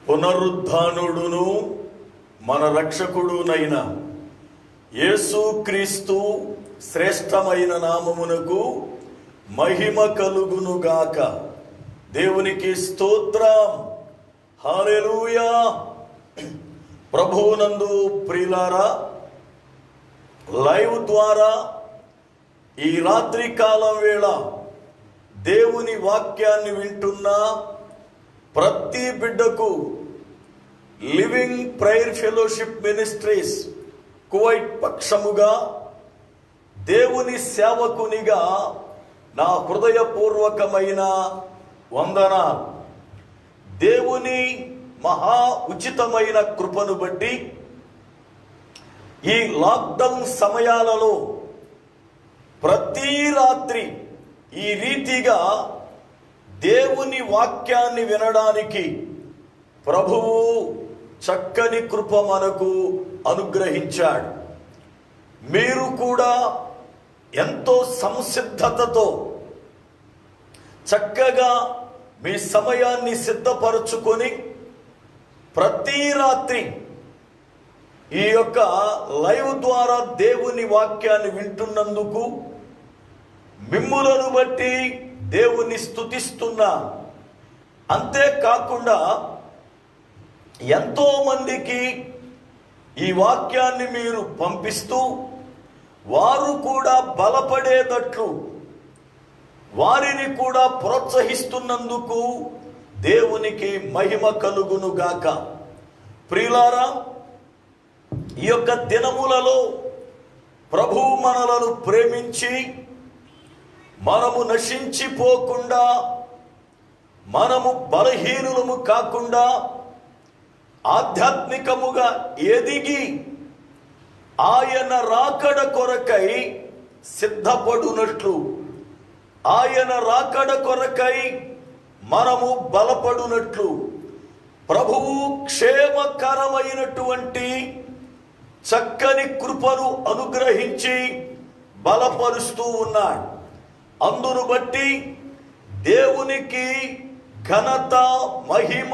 పునరుద్ధానుడును మన రక్షకుడునైన యేసుక్రీస్తు శ్రేష్టమైన నామమునకు మహిమ కలుగునుగాక. దేవునికి స్తోత్రం. హల్లెలూయా. ప్రభువునందు ప్రియులారా, లైవ్ ద్వారా ఈ రాత్రి కాలం వేళ దేవుని వాక్యాన్ని వింటున్న ప్రతి బిడ్డకు living prayer fellowship ministries Kuwait పక్షముగా దేవుని సేవకునిగా నా హృదయపూర్వకమైన వందనాలు. దేవుని మహా ఉచితమైన కృపను బట్టి ఈ లాక్డౌన్ సమయాలలో ప్రతి రాత్రి ఈ రీతిగా దేవుని వాక్యాన్ని వినడానికి ప్రభువు చక్కని కృప మనకు అనుగ్రహించాడు. మీరు కూడా ఎంతో సంసిద్ధతతో చక్కగా మీ సమయాన్ని సిద్ధపరచుకొని ప్రతి రాత్రి ఈ యొక్క లైవ్ ద్వారా దేవుని వాక్యాన్ని వింటున్నందుకు మిమ్ములను బట్టి దేవుని స్తుతిస్తున్నా. అంతేకాకుండా ఎంతో మందికి ఈ వాక్యాన్ని మీరు పంపిస్తూ వారు కూడా బలపడేటట్లు వారిని కూడా ప్రోత్సహిస్తున్నందుకు దేవునికి మహిమ కలుగునుగాక. ప్రియులారా, ఈ యొక్క దినములలో ప్రభువు మనలను ప్రేమించి మనము నశించిపోకుండా, మనము బలహీనులము కాకుండా ఆధ్యాత్మికముగా ఎదిగి ఆయన రాకడ కొరకై సిద్ధపడునట్లు, ఆయన రాకడ కొరకై మనము బలపడునట్లు ప్రభువు క్షేమకరమైనటువంటి చక్కని కృపను అనుగ్రహించి బలపరుస్తూ ఉన్నాడు. అందును బట్టి దేవునికి ఘనత, మహిమ,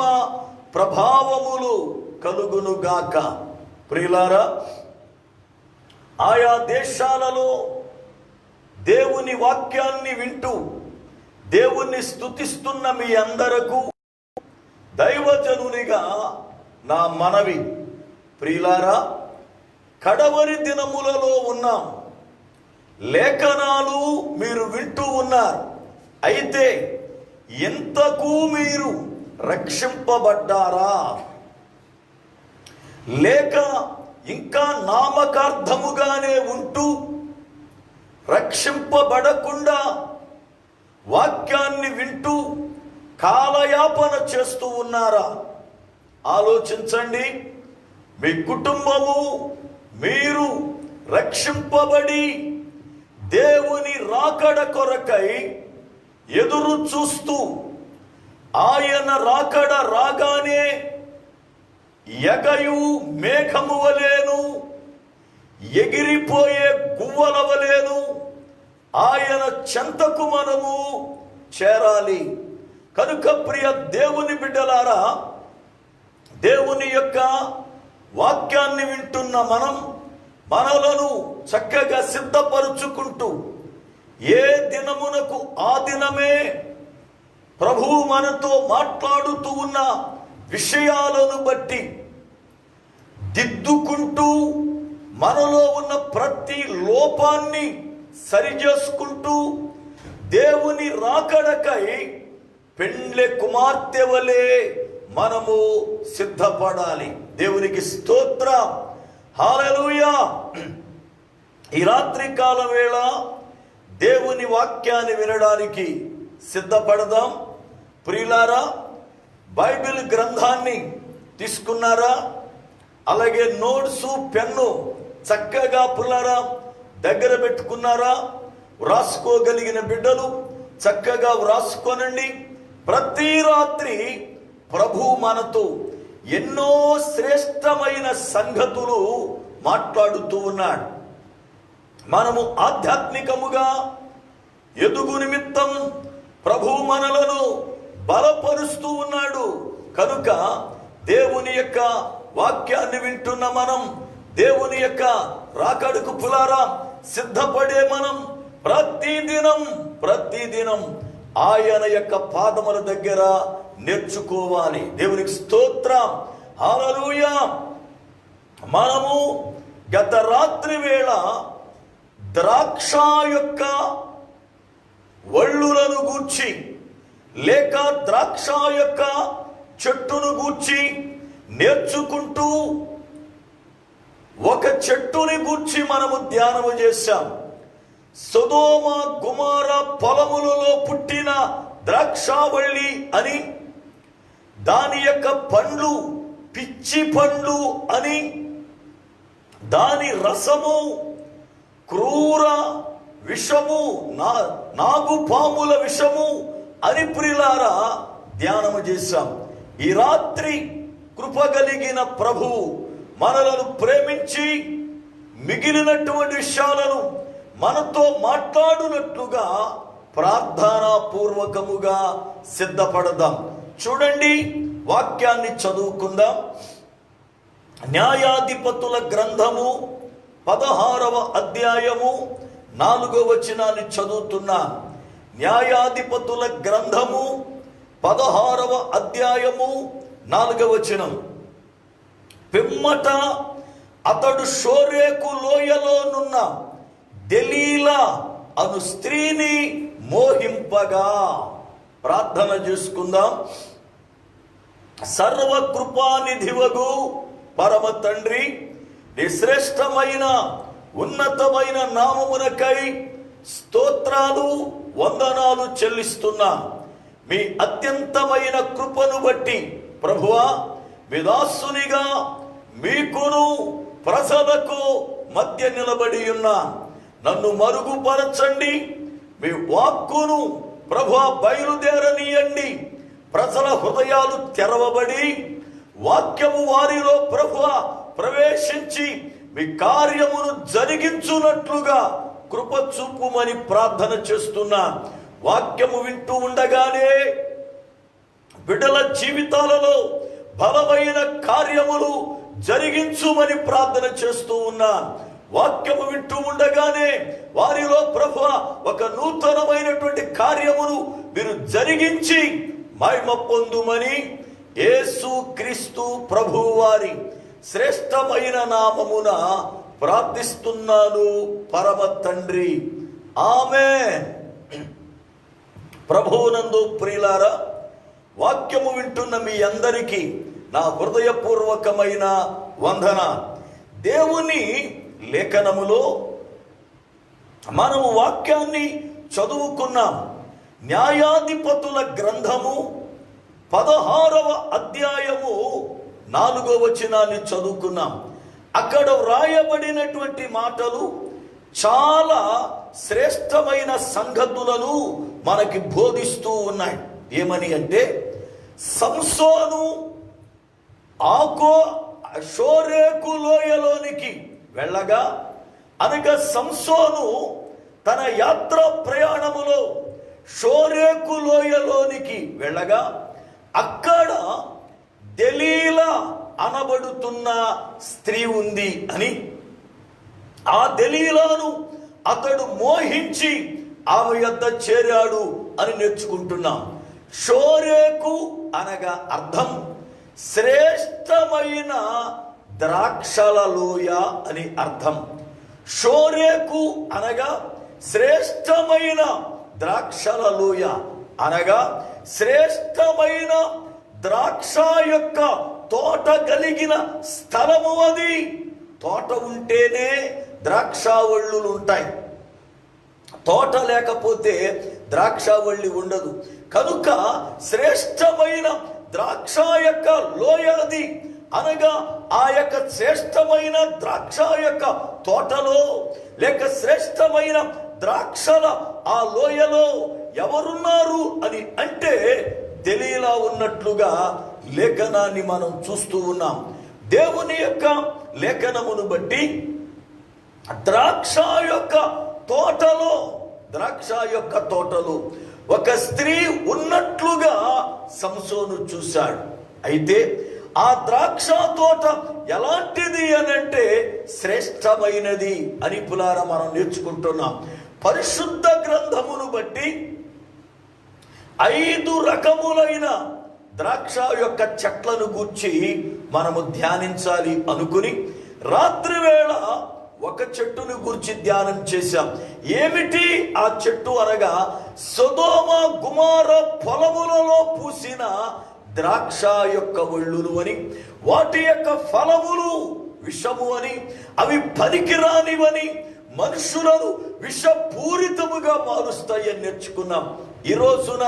ప్రభావములు కలుగునుగాక. ప్రియులారా, ఆయా దేశాలలో దేవుని వాక్యాన్ని వింటూ దేవుణ్ణి స్తుతిస్తున్న మీ అందరకు దైవజనునిగా నా మనవి. ప్రియులారా, కడవరి దినములలో ఉన్నాం. లేఖనాలు మీరు వింటూ ఉన్నారు. అయితే ఎంతకు మీరు రక్షింపబడ్డారా? లేక ఇంకా నామకార్థముగానే ఉంటూ రక్షింపబడకుండా వాక్యాన్ని వింటూ కాలయాపన చేస్తూ ఉన్నారా? ఆలోచించండి. మీ కుటుంబము, మీరు రక్షింపబడి దేవుని రాకడ కొరకై ఎదురు చూస్తూ ఆయన రాకడ రాగానే ఎగయు మేఘము వలెను, ఎగిరిపోయే గువ్వల వలెను ఆయన చెంతకు మనము చేరాలి. కనుక ప్రియ దేవుని బిడ్డలారా, దేవుని యొక్క వాక్యాన్ని వింటున్న మనం మనలను చక్కగా సిద్ధపరుచుకుంటూ ఏ దినమునకు ఆ దినమే ప్రభువు మనతో మాట్లాడుతూ ఉన్న విషయాలను బట్టి దిద్దుకుంటూ మనలో ఉన్న ప్రతి లోపాన్ని సరిచేసుకుంటూ దేవుని రాకడకై పెండ్లె కుమార్తె వలె మనము సిద్ధపడాలి. దేవునికి స్తోత్రం. హల్లెలూయా. ఈ రాత్రి కాల వేళ దేవుని వాక్యాన్ని వినడానికి సిద్ధపడదాం. ప్రియులారా, బైబిల్ గ్రంథాన్ని తీసుకున్నారా? అలాగే నోట్సు, పెన్ను చక్కగా పుల్లారా దగ్గర పెట్టుకున్నారా? వ్రాసుకోగలిగిన బిడ్డలు చక్కగా వ్రాసుకోనండి. ప్రతి రాత్రి ప్రభు మనతో ఎన్నో శ్రేష్టమైన సంగతులు మాట్లాడుతూ ఉన్నాడు. మనము ఆధ్యాత్మికముగా ఎదుగు నిమిత్తం ప్రభు మనలను బలపరుస్తూ ఉన్నాడు. కనుక దేవుని యొక్క వాక్యాన్ని వింటున్న మనం, దేవుని యొక్క రాకడకు పులారా సిద్ధపడే మనం ప్రతిదినం ఆయన యొక్క పాదముల దగ్గర నేర్చుకోవాలి. దేవునికి స్తోత్రం, హల్లెలూయా. మనము గత రాత్రి వేళ ద్రాక్ష యొక్క వళ్ళులను గూర్చి లేక ద్రాక్ష యొక్క చెట్టును గూర్చి నేర్చుకుంటూ ఒక చెట్టుని గూర్చి మనము ధ్యానము చేశాం. సొదొమ గొమొర్ర పొలములలో పుట్టిన ద్రాక్షావళి అని, దాని యొక్క పండ్లు పిచ్చి పండ్లు అని, దాని రసము క్రూర విషము, నాగుపాముల విషము అని ప్రియులారా ధ్యానము చేశాం. ఈ రాత్రి కృప కలిగిన ప్రభువు మనలను ప్రేమించి మిగిలినటువంటి విషయాలను మనతో మాట్లాడునట్లుగా ప్రార్థనా పూర్వకముగా సిద్ధపడదాం. చూడండి, వాక్యాన్ని చదువుకుందాం. న్యాయాధిపతుల గ్రంథము 16వ అధ్యాయము 4వ వచనాన్ని చదువుతున్నా. న్యాయాధిపతుల గ్రంథము 16వ అధ్యాయము 4వ వచనం. పిమ్మట అతడు షోరేకు లోయలోనున్న దెలీలా అను స్త్రీని మోహింపగా. ప్రార్థన చేసుకుందాం. సర్వకృపానిధివగు పరమ తండ్రి, నీ శ్రేష్టమైన ఉన్నతమైన నామమునకై స్తోత్రాలు వందనాలు చెల్లిస్తున్నా. మీ అత్యంతమైన కృపను బట్టి ప్రభువా, మీ దాసునిగా మీకును ప్రజలకు మధ్య నిలబడి ఉన్నా. నన్ను మరుగుపరచండి, మీ వాక్కును ప్రభువా బయలుదేరనీయండి. ప్రజల హృదయాలు తెరవబడి వాక్యము వారిలో ప్రభువా ప్రవేశించి మీ కార్యమును జరిగించున్నట్లుగా కృప చూపుమని ప్రార్థన చేస్తున్నా. వాక్యము వింటూ ఉండగానే బిడ్డల జీవితాలలో బలమైన కార్యములు జరిగించుమని ప్రార్థన చేస్తూ ఉన్నా. వాక్యము వింటూ ఉండగానే వారిలో ప్రభువా ఒక నూతనమైనటువంటి కార్యమును మీరు జరిగించి మహిమ పొందుమని యేసు క్రీస్తు ప్రభువు వారి శ్రేష్టమైన నామమున ప్రార్థిస్తున్నాను పరమ తండ్రి, ఆమేన్. ప్రభువునందు ప్రియులారా, వాక్యము వింటున్న మీ అందరికీ నా హృదయపూర్వకమైన వందన. దేవుని లేఖనములో మనము వాక్యాన్ని చదువుకున్నాం. న్యాయాధిపతుల గ్రంథము 16వ అధ్యాయము 4వ వచనాన్ని చదువుకున్నాం. అక్కడ వ్రాయబడినటువంటి మాటలు చాలా శ్రేష్టమైన సంగతులను మనకి బోధిస్తూ ఉన్నాయి. ఏమని అంటే, సంసోను షోరేకు లోయలోనికి వెళ్ళగా, అనగా సంసోను తన యాత్ర ప్రయాణములో షోరేకు లోయలోనికి వెళ్ళగా అక్కడ దెలీలా అనబడుతున్న స్త్రీ ఉంది అని, ఆ దెలీలాను అతడు మోహించి ఆమె యొద్ద చేరాడు అని నేర్చుకుంటున్నాం. షోరేకు అనగా అర్థం శ్రేష్టమైన ద్రాక్షల లోయ అని అర్థం. షోరేకు అనగా శ్రేష్టమైన ద్రాక్షల లోయ అనగా శ్రేష్టమైన ద్రాక్ష యొక్క తోట కలిగిన స్థలము అది. తోట ఉంటేనే ద్రాక్షావళ్ళు ఉంటాయి, తోట లేకపోతే ద్రాక్షావళి ఉండదు. కనుక శ్రేష్టమైన ద్రాక్ష యొక్క లోయ అది. అనగా ఆ యొక్క శ్రేష్టమైన ద్రాక్ష యొక్క తోటలో లేక శ్రేష్టమైన ద్రాక్షల ఆ లోయలో ఎవరున్నారు అని అంటే దెలీలా ఉన్నట్లుగా లేఖనాన్ని మనం చూస్తూ ఉన్నాం. దేవుని యొక్క లేఖనమును బట్టి ద్రాక్ష యొక్క తోటలో ఒక స్త్రీ ఉన్నట్లుగా సంసోను చూశాడు. అయితే ఆ ద్రాక్ష తోట ఎలాంటిది అని అంటే శ్రేష్టమైనది అని పులారా మనం నేర్చుకుంటున్నాం. పరిశుద్ధ గ్రంథమును బట్టి 5 రకములైన ద్రాక్ష యొక్క చెట్లను గూర్చి మనము ధ్యానించాలి అనుకుని రాత్రి వేళ ఒక చెట్టును గూర్చి ధ్యానం చేశాం. ఏమిటి ఆ చెట్టు అనగా సొదొమ గుమొర్ర పొలములలో పూసిన ద్రాక్ష యొక్క ఒళ్ళులు అని, వాటి యొక్క ఫలములు విషము అని, అవి పనికిరానివని, మనుషులను విషపూరితముగా మారుస్తాయని నేర్చుకున్నాం. ఈ రోజున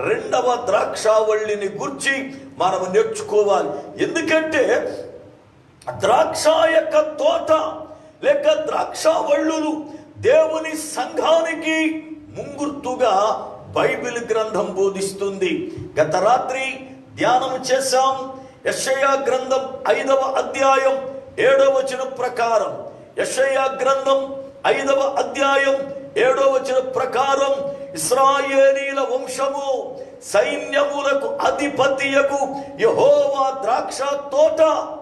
2వ ద్రాక్షావళిని గురించి మనం నేర్చుకోవాలి. ఎందుకంటే ద్రాక్ష యొక్క తోట లేక ద్రాక్షావళ్ళులు దేవుని సంఘానికి ముంగుర్తుగా బైబిల్ గ్రంథం బోధిస్తుంది. గత రాత్రి ధ్యానం చేశాం. యెషయా గ్రంథం 5వ అధ్యాయం 7వ వచనం ప్రకారం, యెషయా గ్రంథం 5వ అధ్యాయం 7వ వచనం ప్రకారం ఇశ్రాయేలీల వంశము సైన్యములకు అధిపతియగు యెహోవా ద్రాక్ష తోట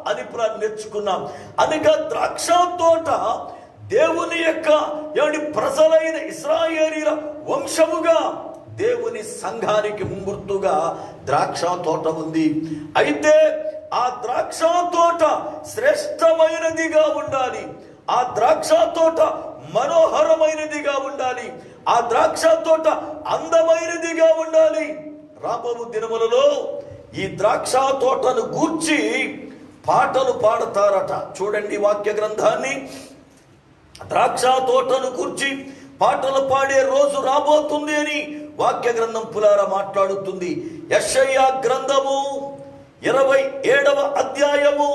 అని నేర్చుకున్నాం. అనగా ద్రాక్ష తోట దేవుని యొక్క ప్రజలైన ఇశ్రాయేలీల వంశముగా దేవుని సంఘానికి ముంగుర్తుగా ద్రాక్ష తోట ఉంది. అయితే ఆ ద్రాక్ష తోట శ్రేష్టమైనదిగా ఉండాలి. ఆ ద్రాక్ష తోట మనోహరమైనదిగా ఉండాలి. ఆ ద్రాక్ష తోట అందమైనదిగా ఉండాలి. రాబో దినములలో ఈ ద్రాక్ష తోటను గూర్చి పాటలు పాడతారట. చూడండి వాక్య గ్రంథాన్ని. ద్రాక్ష తోటను గూర్చి పాటలు పాడే రోజు రాబోతుంది అని వాక్య గ్రంథం పులారా మాట్లాడుతుంది. యెషయా గ్రంథము 27వ అధ్యాయము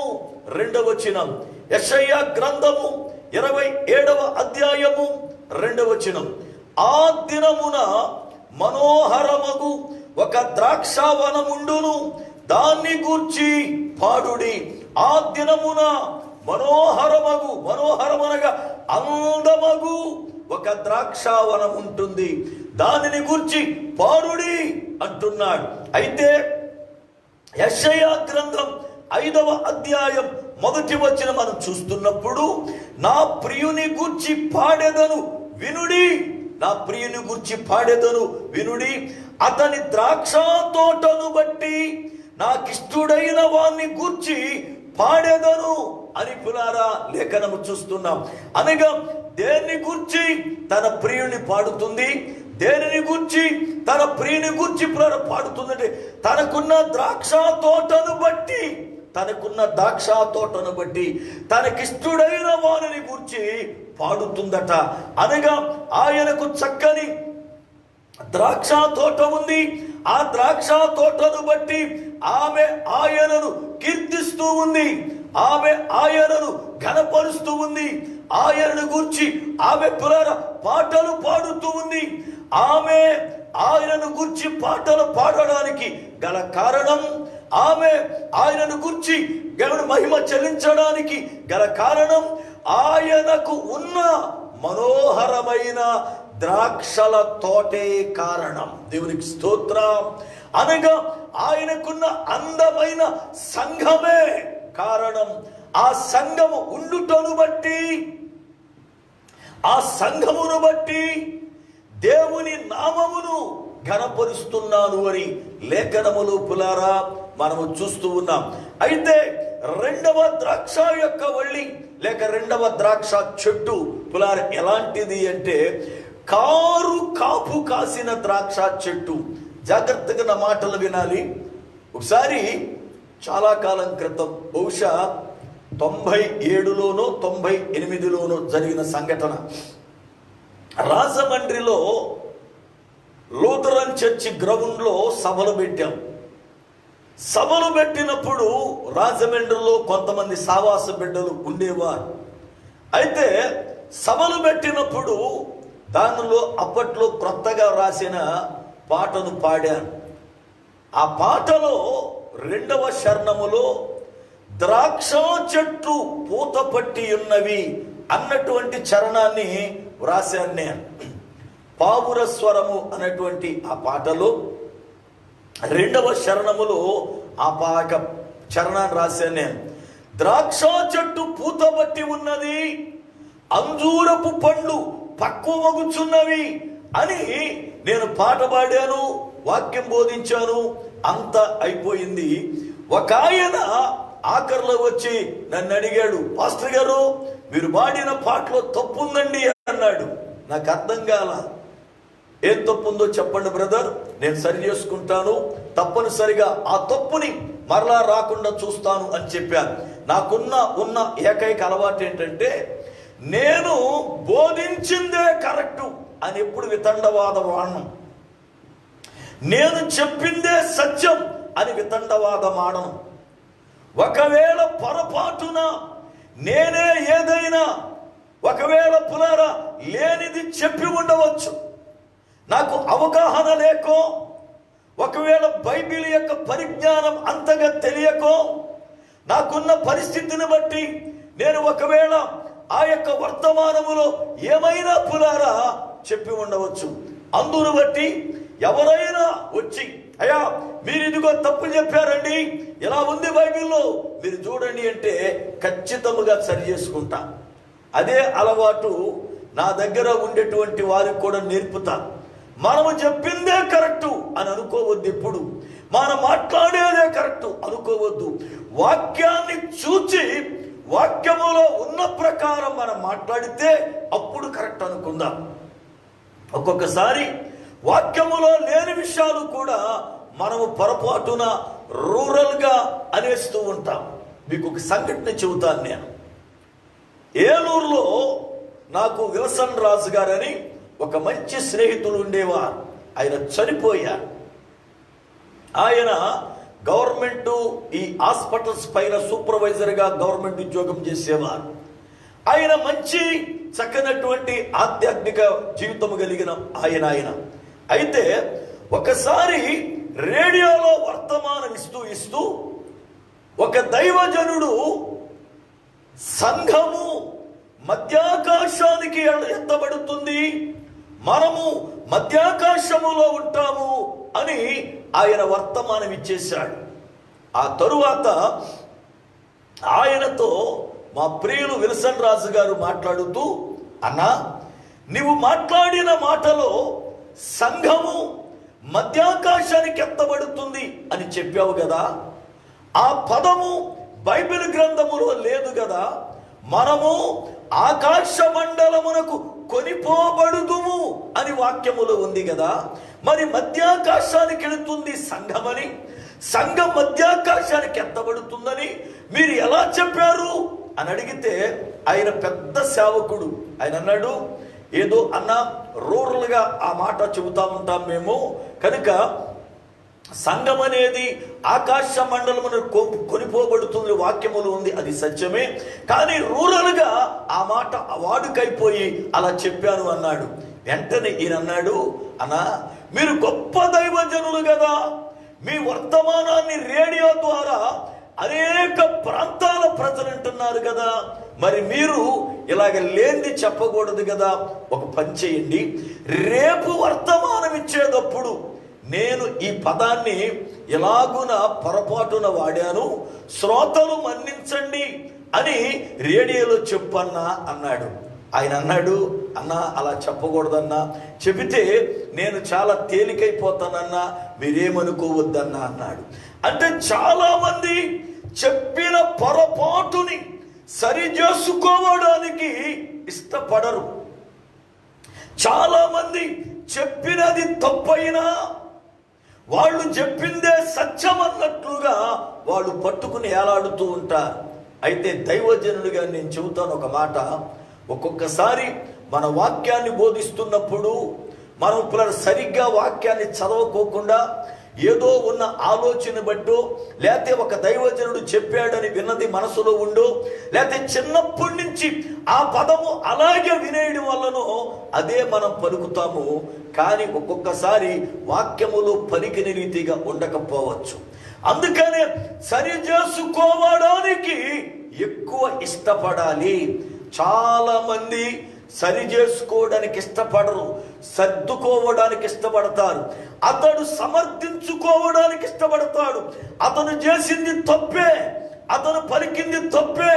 2వ వచనం. యెషయా గ్రంథము 27వ అధ్యాయము 2వ వచనం. ఆ దినమున మనోహరమగు ఒక ద్రాక్షావనముండును, దాన్ని గూర్చి పాడుడి. ఆ దినమున మనోహరమనగా అందమగు ఒక ద్రాక్షావనం ఉంటుంది, దానిని గూర్చి పాడుడి అంటున్నాడు. అయితే యెషయా గ్రంథం 5వ అధ్యాయం 1వ వచనం మనం చూస్తున్నప్పుడు, నా ప్రియుని గూర్చి పాడెదను వినుడి, నా ప్రియుని గూర్చి పాడెదను వినుడి, అతని ద్రాక్ష తోటను బట్టి నాకిష్టుడైన వాణ్ణి గూర్చి పాడెదను అని పులారా లేఖనము చూస్తున్నాం. అనగా దేన్ని గూర్చి తన ప్రియుని పాడుతుంది, దేనిని గూర్చి తన ప్రియుని గూర్చి పాడుతుందంటే తనకున్న ద్రాక్ష తోటను బట్టి, తనకిష్టుడైన వారిని గూర్చి పాడుతుందట. అనగా ఆయనకు చక్కని ద్రాక్ష తోట ఉంది. ఆ ద్రాక్ష తోటను బట్టి ఆమె ఆయనను కీర్తిస్తూ ఉంది, ఆమె ఆయనను ఘనపరుస్తూ ఉంది, ఆయనను గూర్చి ఆమె పాటలు పాడుతూ ఉంది. ఆమె ఆయనను గూర్చి పాటలు పాడడానికి గల కారణం, ఆమె ఆయనను గూర్చి మహిమ చెల్లించడానికి గల కారణం ఆయనకు ఉన్న మనోహరమైన ద్రాక్షల తోటే కారణం. దేవునికి స్తోత్రం. అనగా ఆయనకున్న అందమైన సంఘమే కారణం. ఆ సంఘము ఉండుటను బట్టి, ఆ సంఘమును బట్టి దేవుని నామమును ఘనపరుస్తున్నాను అని లేఖనములు పులారా మనము చూస్తూ ఉన్నాం. అయితే 2వ ద్రాక్ష యొక్క వల్లి లేక 2వ ద్రాక్ష చెట్టు పులార ఎలాంటిది అంటే కాపు కాసిన ద్రాక్ష చెట్టు. జాగ్రత్తగా నా మాటలు వినాలి. ఒకసారి చాలా కాలం క్రితం, బహుశా 97లోనో 98లోనో జరిగిన సంఘటన. రాజమండ్రిలో లూథరన్ చర్చి గ్రౌండ్లో సభలు పెట్టాం. సభలు పెట్టినప్పుడు రాజమండ్రిలో కొంతమంది సావాస బిడ్డలు ఉండేవారు. అయితే సభలు పెట్టినప్పుడు దానిలో అప్పట్లో క్రొత్తగా రాసిన పాటను పాడాను. ఆ పాటలో 2వ శరణములో ద్రాక్ష చెట్టు పూత పట్టి ఉన్నవి అన్నటువంటి చరణాన్ని వ్రాశాను నేను. పావుర స్వరము అనేటువంటి ఆ పాటలో 2వ శరణములో ఆ చరణాన్ని రాశాను నేను. ద్రాక్ష చెట్టు పూత బట్టి ఉన్నది, అంజూరపు పండ్లు పక్వమగుచున్నవి అని నేను పాట పాడాను, వాక్యం బోధించాను, అంత అయిపోయింది. ఒక ఆయన ఆఖరిలో వచ్చి నన్ను అడిగాడు, పాస్టర్ గారు మీరు పాడిన పాటలో తప్పు ఉందండి అన్నాడు. నాకు అర్థం కాల. ఏం తప్పు ఉందో చెప్పండి బ్రదర్, నేను సరి చేసుకుంటాను, తప్పనిసరిగా ఆ తప్పుని మరలా రాకుండా చూస్తాను అని చెప్పాను. నాకున్న ఏకైక అలవాటు ఏంటంటే నేను బోధించిందే కరెక్టు అని ఎప్పుడు వితండవాదం ఆడను, నేను చెప్పిందే సత్యం అని వితండవాదం ఆడను. ఒకవేళ పొరపాటున నేనే ఏదైనా ఒకవేళ పులారా లేనిది చెప్పి ఉండవచ్చు, నాకు అవగాహన లేకో, ఒకవేళ బైబిల్ యొక్క పరిజ్ఞానం అంతగా తెలియకో, నాకున్న పరిస్థితిని బట్టి నేను ఒకవేళ ఆ యొక్క వర్తమానములో ఏమైనా పులారా చెప్పి ఉండవచ్చు. అందును బట్టి ఎవరైనా వచ్చి అయ్యా మీరు ఇదిగో తప్పు చెప్పారండి, ఎలా ఉంది బైబిల్లో మీరు చూడండి అంటే ఖచ్చితంగా సరి చేసుకుంటా. అదే అలవాటు నా దగ్గర ఉండేటువంటి వారికి కూడా నేర్పుతా. మనము చెప్పిందే కరెక్టు అని అనుకోవద్దు, ఎప్పుడు మనం మాట్లాడేదే కరెక్టు అనుకోవద్దు. వాక్యాన్ని చూచి వాక్యములో ఉన్న ప్రకారం మనం మాట్లాడితే అప్పుడు కరెక్ట్ అనుకుందాం. ఒక్కొక్కసారి వాక్యములో లేని విషయాలు కూడా మనము పొరపాటున రూరల్గా అనేస్తూ ఉంటాం. మీకు ఒక సంఘటన చెబుతాను నేను. ఏలూరులో నాకు విల్సన్ రాజు గారని ఒక మంచి స్నేహితులు ఉండేవారు. ఆయన చనిపోయారు. ఆయన గవర్నమెంట్ ఈ హాస్పిటల్స్ పైన సూపర్వైజర్గా గవర్నమెంట్ ఉద్యోగం చేసేవారు. ఆయన మంచి చక్కనటువంటి ఆధ్యాత్మిక జీవితం కలిగిన ఆయన. అయితే ఒకసారి రేడియోలో వర్తమానం ఇస్తూ ఒక దైవజనుడు సంఘము మధ్యాకాశానికి ఎత్తబడుతుంది, మనము మధ్యాకాశములో ఉంటాము అని ఆయన వర్తమానం ఇచ్చేశాడు. ఆ తరువాత ఆయనతో మా ప్రియులు విల్సన్ రాజు గారు మాట్లాడుతూ, అన్నా నీవు మాట్లాడిన మాటలో సంఘము మధ్యాకాశానికి ఎత్తబడుతుంది అని చెప్పావు కదా, ఆ పదము బైబిల్ గ్రంథములో లేదు కదా, మనము ఆకాశ మండలమునకు కొనిపోబడుదుము అని వాక్యములో ఉంది కదా, మరి మధ్యాకాశానికి వెళుతుంది సంఘమని, సంఘం మధ్యాకాశానికి ఎత్తబడుతుందని మీరు ఎలా చెప్పారు అని అడిగితే ఆయన పెద్ద సేవకుడు. ఆయన అన్నాడు, ఏదో అన్న రూరల్గా ఆ మాట చెబుతా ఉంటాం మేము, కనుక సంఘం అనేది ఆకాశ మండలమును కొనిపోబడుతుంది వాక్యములు ఉంది, అది సత్యమే, కానీ రూరల్గా ఆ మాట వాడుకైపోయి అలా చెప్పాను అన్నాడు. వెంటనే ఈయన అన్నాడు, అన్నా మీరు గొప్ప దైవజనులు కదా, మీ వర్తమానాన్ని రేడియో ద్వారా అనేక ప్రాంతాల ప్రజలు అంటున్నారు కదా, మరి మీరు ఇలాగ లేనిది చెప్పకూడదు కదా, ఒక పని చేయండి, రేపు వర్తమానం ఇచ్చేటప్పుడు నేను ఈ పదాన్ని ఎలాగున పొరపాటున వాడాను, శ్రోతలు మన్నించండి అని రేడియోలో చెప్పన్నా అన్నాడు. ఆయన అన్నాడు, అన్నా అలా చెప్పకూడదన్నా, చెబితే నేను చాలా తేలికైపోతానన్నా, మీరేమనుకోవద్దన్నా అన్నాడు. అంటే చాలా మంది చెప్పిన పొరపాటుని సరి చేసుకోవడానికి ఇష్టపడరు. చాలా మంది చెప్పినది తప్పైనా వాళ్ళు చెప్పిందే సత్యం అన్నట్లుగా వాళ్ళు పట్టుకుని ఏలాడుతూ ఉంటారు. అయితే దైవజనుడిగా నేను చెబుతాను ఒక మాట, ఒక్కొక్కసారి మన వాక్యాన్ని బోధిస్తున్నప్పుడు మనం సరిగ్గా వాక్యాన్ని చదవకోకుండా ఏదో ఉన్న ఆలోచన బట్టో, లేకపోతే ఒక దైవజనుడు చెప్పాడని విన్నది మనసులో ఉండో, లేకపోతే చిన్నప్పటి నుంచి ఆ పదము అలాగే వినేయడం వల్లనో అదే మనం పలుకుతాము. కానీ ఒక్కొక్కసారి వాక్యములో పలికిన రీతిగా ఉండకపోవచ్చు. అందుకనే సరి చేసుకోవడానికి ఎక్కువ ఇష్టపడాలి. చాలా మంది సరి చేసుకోవడానికి ఇష్టపడరు, సర్దుకోవడానికి ఇష్టపడతారు. అతడు సమర్థించుకోవడానికి ఇష్టపడతాడు. అతను చేసింది తప్పే, అతను పలికింది తప్పే,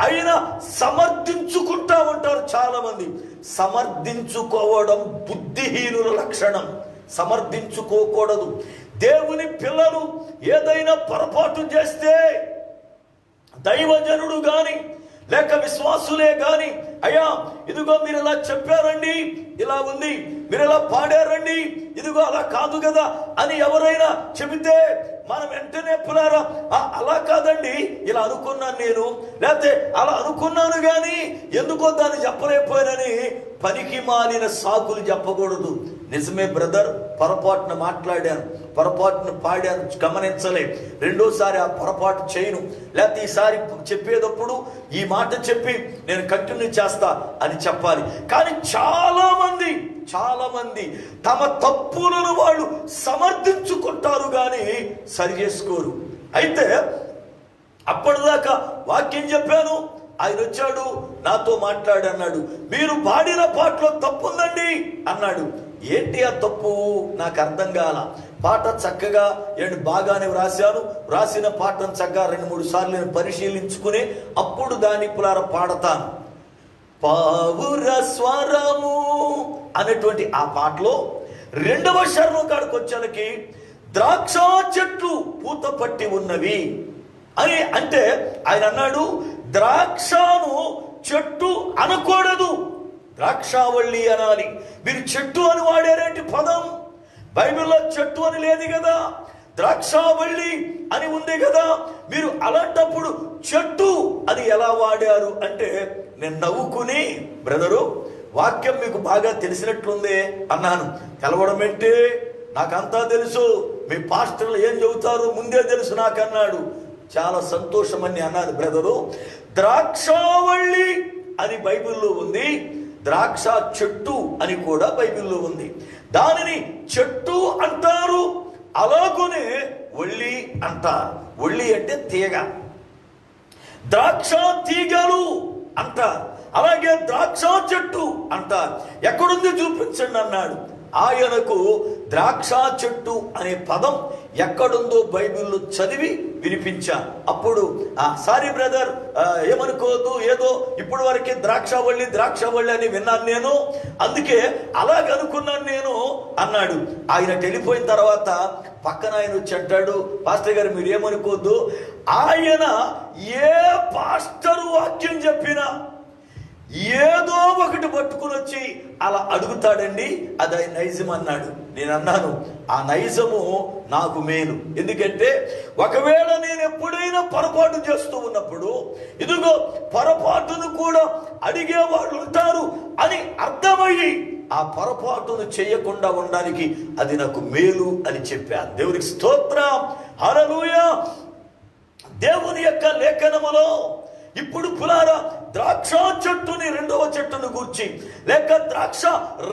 అయినా సమర్థించుకుంటా ఉంటారు చాలా మంది. సమర్థించుకోవడం బుద్ధిహీనుల లక్షణం. సమర్థించుకోకూడదు. దేవుని పిల్లలు ఏదైనా పొరపాటు చేస్తే దైవజనుడు గాని లేక విశ్వాసులే గాని, అయ్యా ఇదిగో మీరు ఇలా చెప్పారండి, ఇలా ఉంది, మీరు ఇలా పాడారండి, ఇదిగో అలా కాదు కదా అని ఎవరైనా చెబితే మనం వెంటనే పులారా అలా కాదండి, ఇలా అనుకున్నాను నేను, లేకపోతే అలా అనుకున్నాను కానీ ఎందుకో దాన్ని చెప్పలేకపోయానని పనికి మాలిన సాకులు చెప్పకూడదు. నిజమే బ్రదర్, పొరపాటున మాట్లాడాను, పొరపాటును పాడాను, గమనించలే, రెండోసారి ఆ పొరపాటు చేయను, లేకపోతే ఈసారి చెప్పేటప్పుడు ఈ మాట చెప్పి నేను కంటిన్యూ చేస్తా అని చెప్పాలి. కానీ చాలా మంది తమ తప్పులను వాళ్ళు సమర్థించుకుంటారు కానీ సరి చేసుకోరు. అయితే అప్పటిదాకా వాక్యం చెప్పాను, ఆయన వచ్చాడు నాతో మాట్లాడు అన్నాడు, మీరు పాడిన పాటలో తప్పు ఉందండి అన్నాడు. ఏంటి ఆ తప్పు? నాకు అర్థం కాల. పాట చక్కగా బాగానే వ్రాసాను, వ్రాసిన పాటను చక్కగా 2-3 సార్లు నేను పరిశీలించుకుని అప్పుడు దాని పులార పాడతాను. పావుర స్వరము అనేటువంటి ఆ పాటలో 2వ శరణం కాడికి వచ్చానికి ద్రాక్ష చెట్లు పూత పట్టి ఉన్నవి అని అంటే ఆయన అన్నాడు, ద్రాక్షను చెట్టు అనకూడదు, ద్రాక్షావళి అనాలి. మీరు చెట్టు అని వాడారేంటి పదం? బైబిల్లో చెట్టు అని లేదు కదా, ద్రాక్షావళి అని ఉంది కదా, మీరు అలాంటప్పుడు చెట్టు అని ఎలా వాడారు అంటే నేను నవ్వుకుని, బ్రదరు వాక్యం మీకు బాగా తెలిసినట్లుందే అన్నాను. తెలవడం ఏంటి, నాకంతా తెలుసు, మీ పాస్టర్లు ఏం చెబుతారు ముందే తెలుసు నాకు అన్నాడు. చాలా సంతోషం అని అన్నాను. బ్రదరు, ద్రాక్షావళి అని బైబిల్లో ఉంది, ద్రాక్ష చెట్టు అని కూడా బైబిల్లో ఉంది. దానిని చెట్టు అంటారు, అలాగునే ఒళ్ళి అంటారు. ఒళ్ళి అంటే తీగ, ద్రాక్ష తీగలు అంటారు, అలాగే ద్రాక్ష చెట్టు అంటారు. ఎక్కడుంది చూపించండి అన్నాడు. ఆయనకు ద్రాక్ష చెట్టు అనే పదం ఎక్కడుందో బైబిల్లో చదివి వినిపించా. అప్పుడు సారీ బ్రదర్ ఏమనుకోవద్దు, ఏదో ఇప్పుడు వరకే ద్రాక్షవల్లి అని విన్నాను నేను, అందుకే అలాగనుకున్నాను నేను అన్నాడు. ఆయన వెళ్ళిపోయిన తర్వాత పక్కన ఆయన వచ్చి అంటాడు, పాస్టర్ గారు మీరు ఏమనుకోవద్దు, ఆయన ఏ పాస్టర్ వాక్యం చెప్పినా ఏదో ఒకటి పట్టుకుని వచ్చి అలా అడుగుతాడండి, అది ఆయన నైజం అన్నాడు. నేను అన్నాను, ఆ నైజము నాకు మేలు. ఎందుకంటే ఒకవేళ నేను ఎప్పుడైనా పొరపాటు చేస్తూ ఉన్నప్పుడు ఇదిగో పొరపాటును కూడా అడిగేవాళ్ళు ఉంటారు అని అర్థమయ్యి ఆ పొరపాటును చేయకుండా ఉండడానికి అది నాకు మేలు అని చెప్పాను. దేవునికి స్తోత్రం, హల్లెలూయా. దేవుని యొక్క లేఖనములో ఇప్పుడు పులారా ద్రాక్ష చెట్టుని 2వ చెట్టును గూర్చి లేక ద్రాక్ష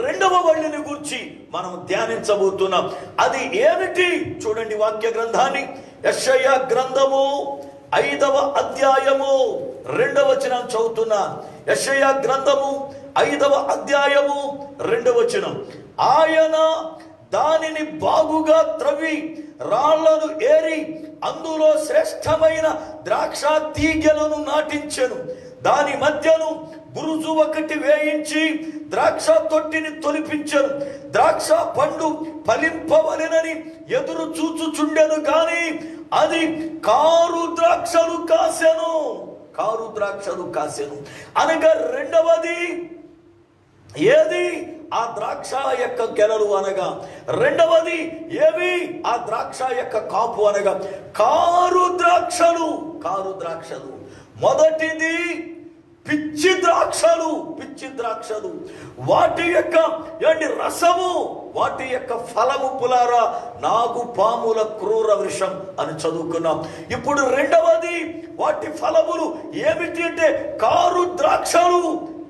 2వ వల్లిని గూర్చి మనం ధ్యానించబోతున్నాం. అది ఏమిటి చూడండి వాక్య గ్రంథాన్ని. యెషయా గ్రంథము 5వ అధ్యాయము 2వ వచనం చదువుతున్నా. యెషయా గ్రంథము 5వ అధ్యాయము 2వ వచనం. ఆయన దానిని బాగుగా త్రవ్వి రాళ్లను ఏరి అందులో శ్రేష్టమైన ద్రాక్ష తీగలను నాటించెను. దాని మధ్యను బురుజు ఒకటి వేయించి ద్రాక్ష తొట్టిని తొలిపించెను. ద్రాక్ష పండు ఫలింపవలెనని ఎదురు చూచుచుండెను గాని అది కారు ద్రాక్షలు కాసెను అనగా రెండవది ఏది? ఆ ద్రాక్ష యొక్క గెలలు అనగా. రెండవది ఏవి? ఆ ద్రాక్ష యొక్క కాపు అనగా కారు ద్రాక్షలు. మొదటిది పిచ్చి ద్రాక్షలు, వాటి యొక్క రసము, వాటి యొక్క ఫలము పులారా నాగు పాముల క్రూర వృషం అని చదువుకున్నాం. ఇప్పుడు రెండవది వాటి ఫలములు ఏమిటి అంటే కారు ద్రాక్షలు.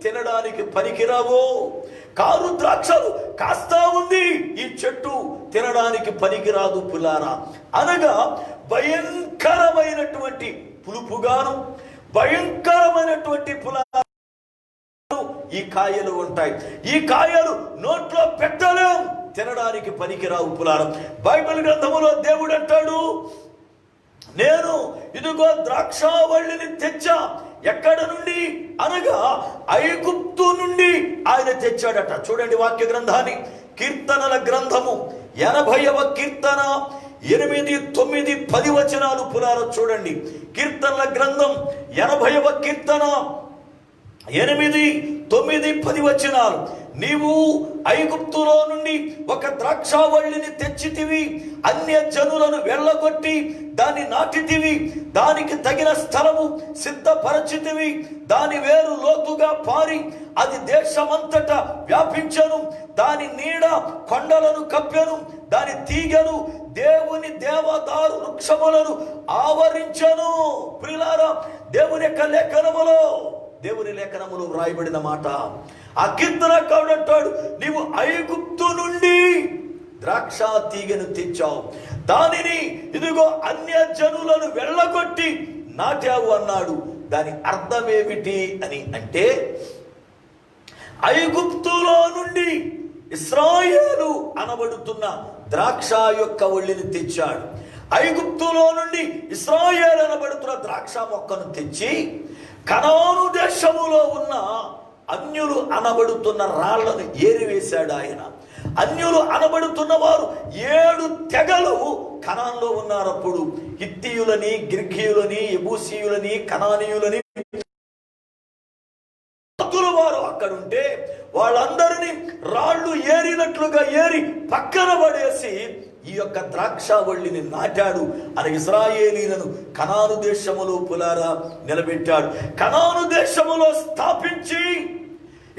తినడానికి పనికిరావు, కారు ద్రాక్షలు కాస్తా ఉంది, ఈ చెట్టు తినడానికి పనికిరాదు పులారా. అనగా భయంకరమైనటువంటి పులుపుగాను భయంకరమైనటువంటి పులారా ఈ కాయలు ఉంటాయి. ఈ కాయలు నోట్లో పెట్టలేం, తినడానికి పనికిరావు పులారం. బైబిల్ గ్రంథములో దేవుడు అంటాడు, నేను ఇదిగో ద్రాక్షావళిని తెచ్చా. ఎక్కడ నుండి అనగా ఐగుప్తు నుండి ఆయన తెచ్చాడట. చూడండి వాక్య గ్రంథాన్ని, కీర్తనల గ్రంథము 80వ కీర్తన 8, 9, 10 వచనాలు పులారం చూడండి. కీర్తనల గ్రంథం 80వ కీర్తన 8, 9, 10 వచనాలు. నీవు ఐగుప్తులో నుండి ఒక ద్రాక్షావళిని తెచ్చితివి, అన్య జనులను వెళ్ళగొట్టి దాన్ని నాటితివి, దానికి తగిన స్థలము సిద్ధపరచితివి, దాని వేరు లోతుగా పారి అది దేశమంతటా వ్యాపించను, దాని నీడ కొండలను కప్పెను, దాని తీగలు దేవుని దేవదారు వృక్షములను ఆవరించను. ప్రియులారా, దేవుని యొక్క లేఖనములో, దేవుని లేఖనములో వ్రాయబడిన మాట. ఆ కీర్తనకారుడు అంటాడు, నీవు ఐగుప్తు నుండి ద్రాక్ష తీగను తెచ్చావు, దానిని ఇదిగో అన్య జనులను వెళ్ళగొట్టి నాటావు అన్నాడు. దాని అర్థమేమిటి అని అంటే, ఐగుప్తులో నుండి ఇశ్రాయేలు అనబడుతున్న ద్రాక్ష యొక్క వల్లిని తెచ్చాడు. ఐగుప్తులో నుండి ఇశ్రాయేలు అనబడుతున్న ద్రాక్ష మొక్కను తెచ్చి కనాను దేశములో ఉన్న అన్యులు అనబడుతున్న రాళ్లను ఏరివేశాడు ఆయన. అన్యులు అనబడుతున్న వారు 7 తెగలు కనాన్లో ఉన్నారు. అప్పుడు హిత్తీయులని, గిర్గీయులని, యెబూసీయులని, కనానీయులని వారు అక్కడుంటే వాళ్ళందరినీ రాళ్ళు ఏరినట్లుగా ఏరి పక్కన పడేసి ఈ యొక్క ద్రాక్షావళిని నాటాడు. అని ఇశ్రాయేలీలను కనాను దేశములో పులారా నిలబెట్టాడు. కనాను దేశములో స్థాపించి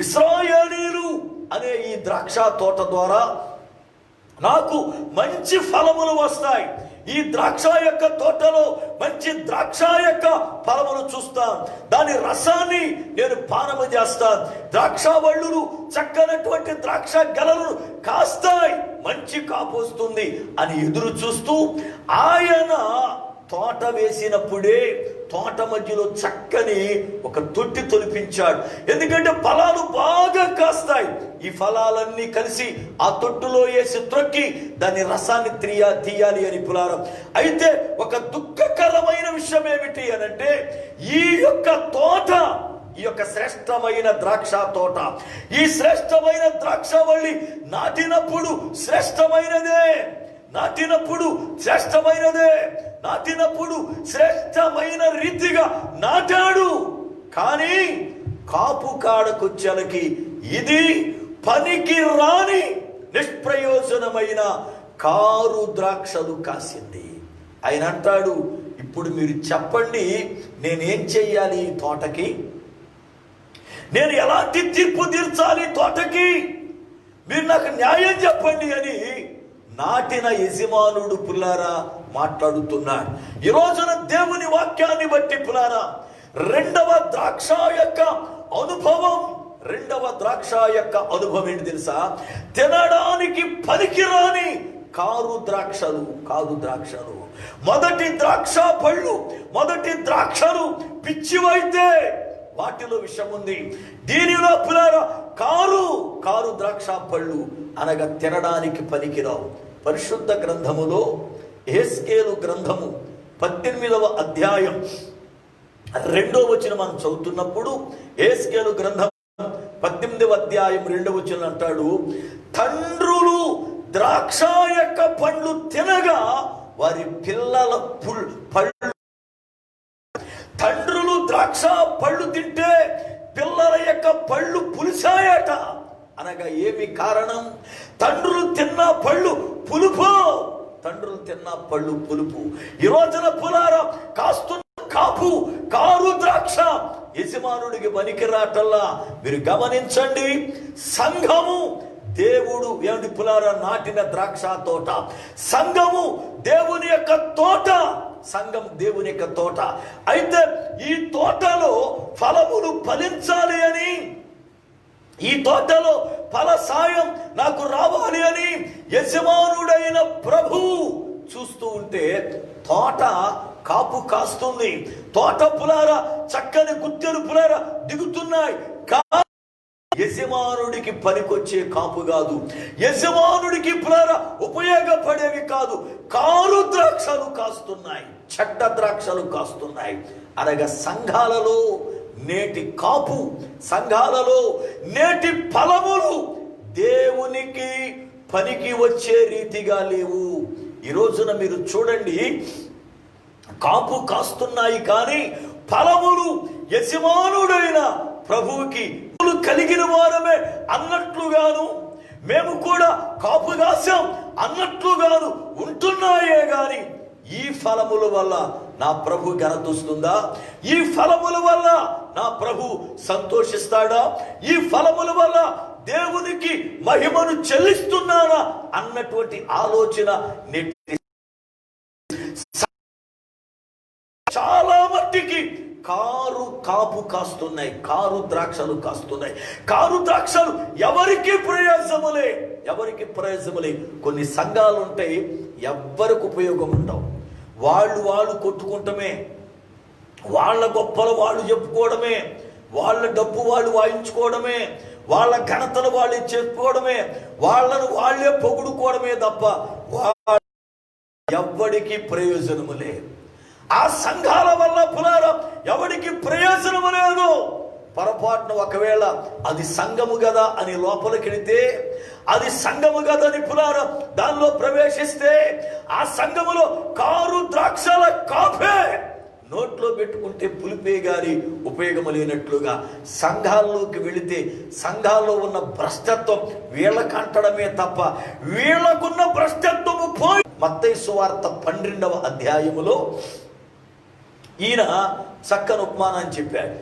ఇశ్రాయేలీలు అనే ఈ ద్రాక్ష తోట ద్వారా నాకు మంచి ఫలములు వస్తాయి, ఈ ద్రాక్ష యొక్క తోటలో మంచి ద్రాక్ష యొక్క ఫలములు చూస్తాను, దాని రసాన్ని నేను పానము చేస్తాను, ద్రాక్షావళ్ళులు చక్కనటువంటి ద్రాక్ష గెలలను కాస్తాయి, మంచి కాపు వస్తుంది అని ఎదురు చూస్తూ ఆయన తోట వేసినప్పుడే తోట మధ్యలో చక్కని ఒక తొట్టి తొలిపించాడు. ఎందుకంటే ఫలాలు బాగా కాస్తాయి. ఈ ఫలాలన్నీ కలిసి ఆ తొట్టులో వేసి త్రొక్కి దాని రసాన్ని తీయాలి అని పులారం. అయితే ఒక దుఃఖకరమైన విషయం ఏమిటి అనంటే, ఈ యొక్క తోట, ఈ యొక్క శ్రేష్టమైన ద్రాక్ష తోట, ఈ శ్రేష్టమైన ద్రాక్షవల్లి నాటినప్పుడు శ్రేష్టమైనదే, నాటినప్పుడు శ్రేష్టమైనదే, నాటినప్పుడు శ్రేష్టమైన రీతిగా నాటాడు. కానీ కాపు కాడకొచ్చలకి ఇది పనికి రాని నిష్ప్రయోజనమైన కారు ద్రాక్షలు కాసింది. ఆయన అంటాడు, ఇప్పుడు మీరు చెప్పండి, నేనేం చెయ్యాలి ఈ తోటకి, నేను ఎలాంటి తీర్పు తీర్చాలి తోటకి, మీరు నాకు న్యాయం చెప్పండి అని నాటిన యజమానుడు పుల్లారా మాట్లాడుతున్నాడు. ఈ రోజున దేవుని వాక్యాన్ని బట్టి పుల్లారా, రెండవ ద్రాక్ష యొక్క అనుభవం ఏంటి తెలుసా? తినడానికి పనికిరాని కారు ద్రాక్షలు. మొదటి ద్రాక్ష పళ్ళు, మొదటి ద్రాక్షలు పిచ్చివైతే వాటిలో విషం ఉంది. దీనిలో పుల్లారా కారు ద్రాక్ష పళ్ళు అనగా తినడానికి పనికిరావు. పరిశుద్ధ గ్రంథములో యెహెజ్కేలు గ్రంథము 18వ అధ్యాయం 2వ వచనం మనం చదువుతున్నప్పుడు, యెహెజ్కేలు గ్రంథం 18వ అధ్యాయం 2వ వచనం అంటాడు, తండ్రులు ద్రాక్ష యొక్క పండ్లు తినగా వారి పిల్లల పళ్ళు, తండ్రులు ద్రాక్ష పళ్ళు తింటే పిల్లల యొక్క పళ్ళు పులిసాయట. అనగా ఏమి కారణం? తండ్రులు తిన్న పళ్ళు పులుపు, తండ్రులు తిన్న పళ్ళు పులుపు. ఈ రోజున పులారా కాస్తున్న కారు ద్రాక్ష యజమానుడికి పనికిరాటల్లా. మీరు గమనించండి, సంఘము దేవుడు ఏమిటి పులారా నాటిన ద్రాక్ష తోట, సంఘము దేవుని యొక్క తోట, సంఘం దేవుని యొక్క తోట. అయితే ఈ తోటలో ఫలములు ఫలించాలి అని, ఈ తోటలో ఫల సాయం నాకు రావాలి అని యజమానుడైన ప్రభు చూస్తూ ఉంటే తోట కాపు కాస్తుంది, తోట పులారా చక్కని గుత్తెలు పులారా దిగుతున్నాయి. యజమానుడికి పనికొచ్చే కాపు కాదు, యజమానుడికి ఉపయోగపడేవి కాదు. కారు ద్రాక్షలు కాస్తున్నాయి, చెడ్డ ద్రాక్షలు కాస్తున్నాయి. అనగా సంఘాలలో నేటి కాపు, సంఘాలలో నేటి ఫలములు దేవునికి పనికి వచ్చే రీతిగా లేవు. ఈ రోజున మీరు చూడండి, కాపు కాస్తున్నాయి కానీ ఫలములు యజమానుడైన ప్రభువుకి కలిగిన వారమే అన్నట్లుగాను, మేము కూడా కాపు కాసాం అన్నట్లుగాను ఉంటున్నాయే గాని ఈ ఫలముల వల్ల నా ప్రభు ఘనతొస్తుందా? ఈ ఫలముల వల్ల నా ప్రభు సంతోషిస్తాడా? ఈ ఫలముల వల్ల దేవునికి మహిమను చెల్లిస్తున్నానా అన్నటువంటి ఆలోచన చాలా మట్టికి కాపు కాస్తున్నాయి, కారు ద్రాక్షలు కాస్తున్నాయి. కారు ద్రాక్షలు ఎవరికి ప్రయోజనములే, ఎవరికి ప్రయోజనములే. కొన్ని సంఘాలు ఉంటాయి, ఎవ్వరికి ఉపయోగం ఉండవు. వాళ్ళు కొట్టుకుంటమే, వాళ్ళ గొప్పలు వాళ్ళు చెప్పుకోవడమే, వాళ్ళ డబ్బు వాళ్ళు వాయించుకోవడమే, వాళ్ళ ఘనతలు వాళ్ళు చెప్పుకోవడమే, వాళ్ళను వాళ్ళే పొగుడుకోవడమే తప్ప ఎవ్వడికి ప్రయోజనములే. ఆ సంఘాల వల్ల పులారా ఎవడికి ప్రయోజనము లేదు. పొరపాటున ఒకవేళ అది సంఘము కదా అని లోపలికి వెళితే, అది సంఘము కదా అని పులారా దానిలో ప్రవేశిస్తే, ఆ సంఘములో కారు ద్రాక్షల కాపే నోట్లో పెట్టుకుంటే పులిపే గాని ఉపయోగం లేనట్లుగా సంఘాల్లోకి వెళితే సంఘాల్లో ఉన్న భ్రష్టత్వం వీళ్ళకి అంటడమే తప్ప వీళ్ళకున్న భ్రష్టత్వము పోయి. మత్తయి సువార్త 12వ అధ్యాయములో ఈయన చక్కని ఉపమానం చెప్పాడు.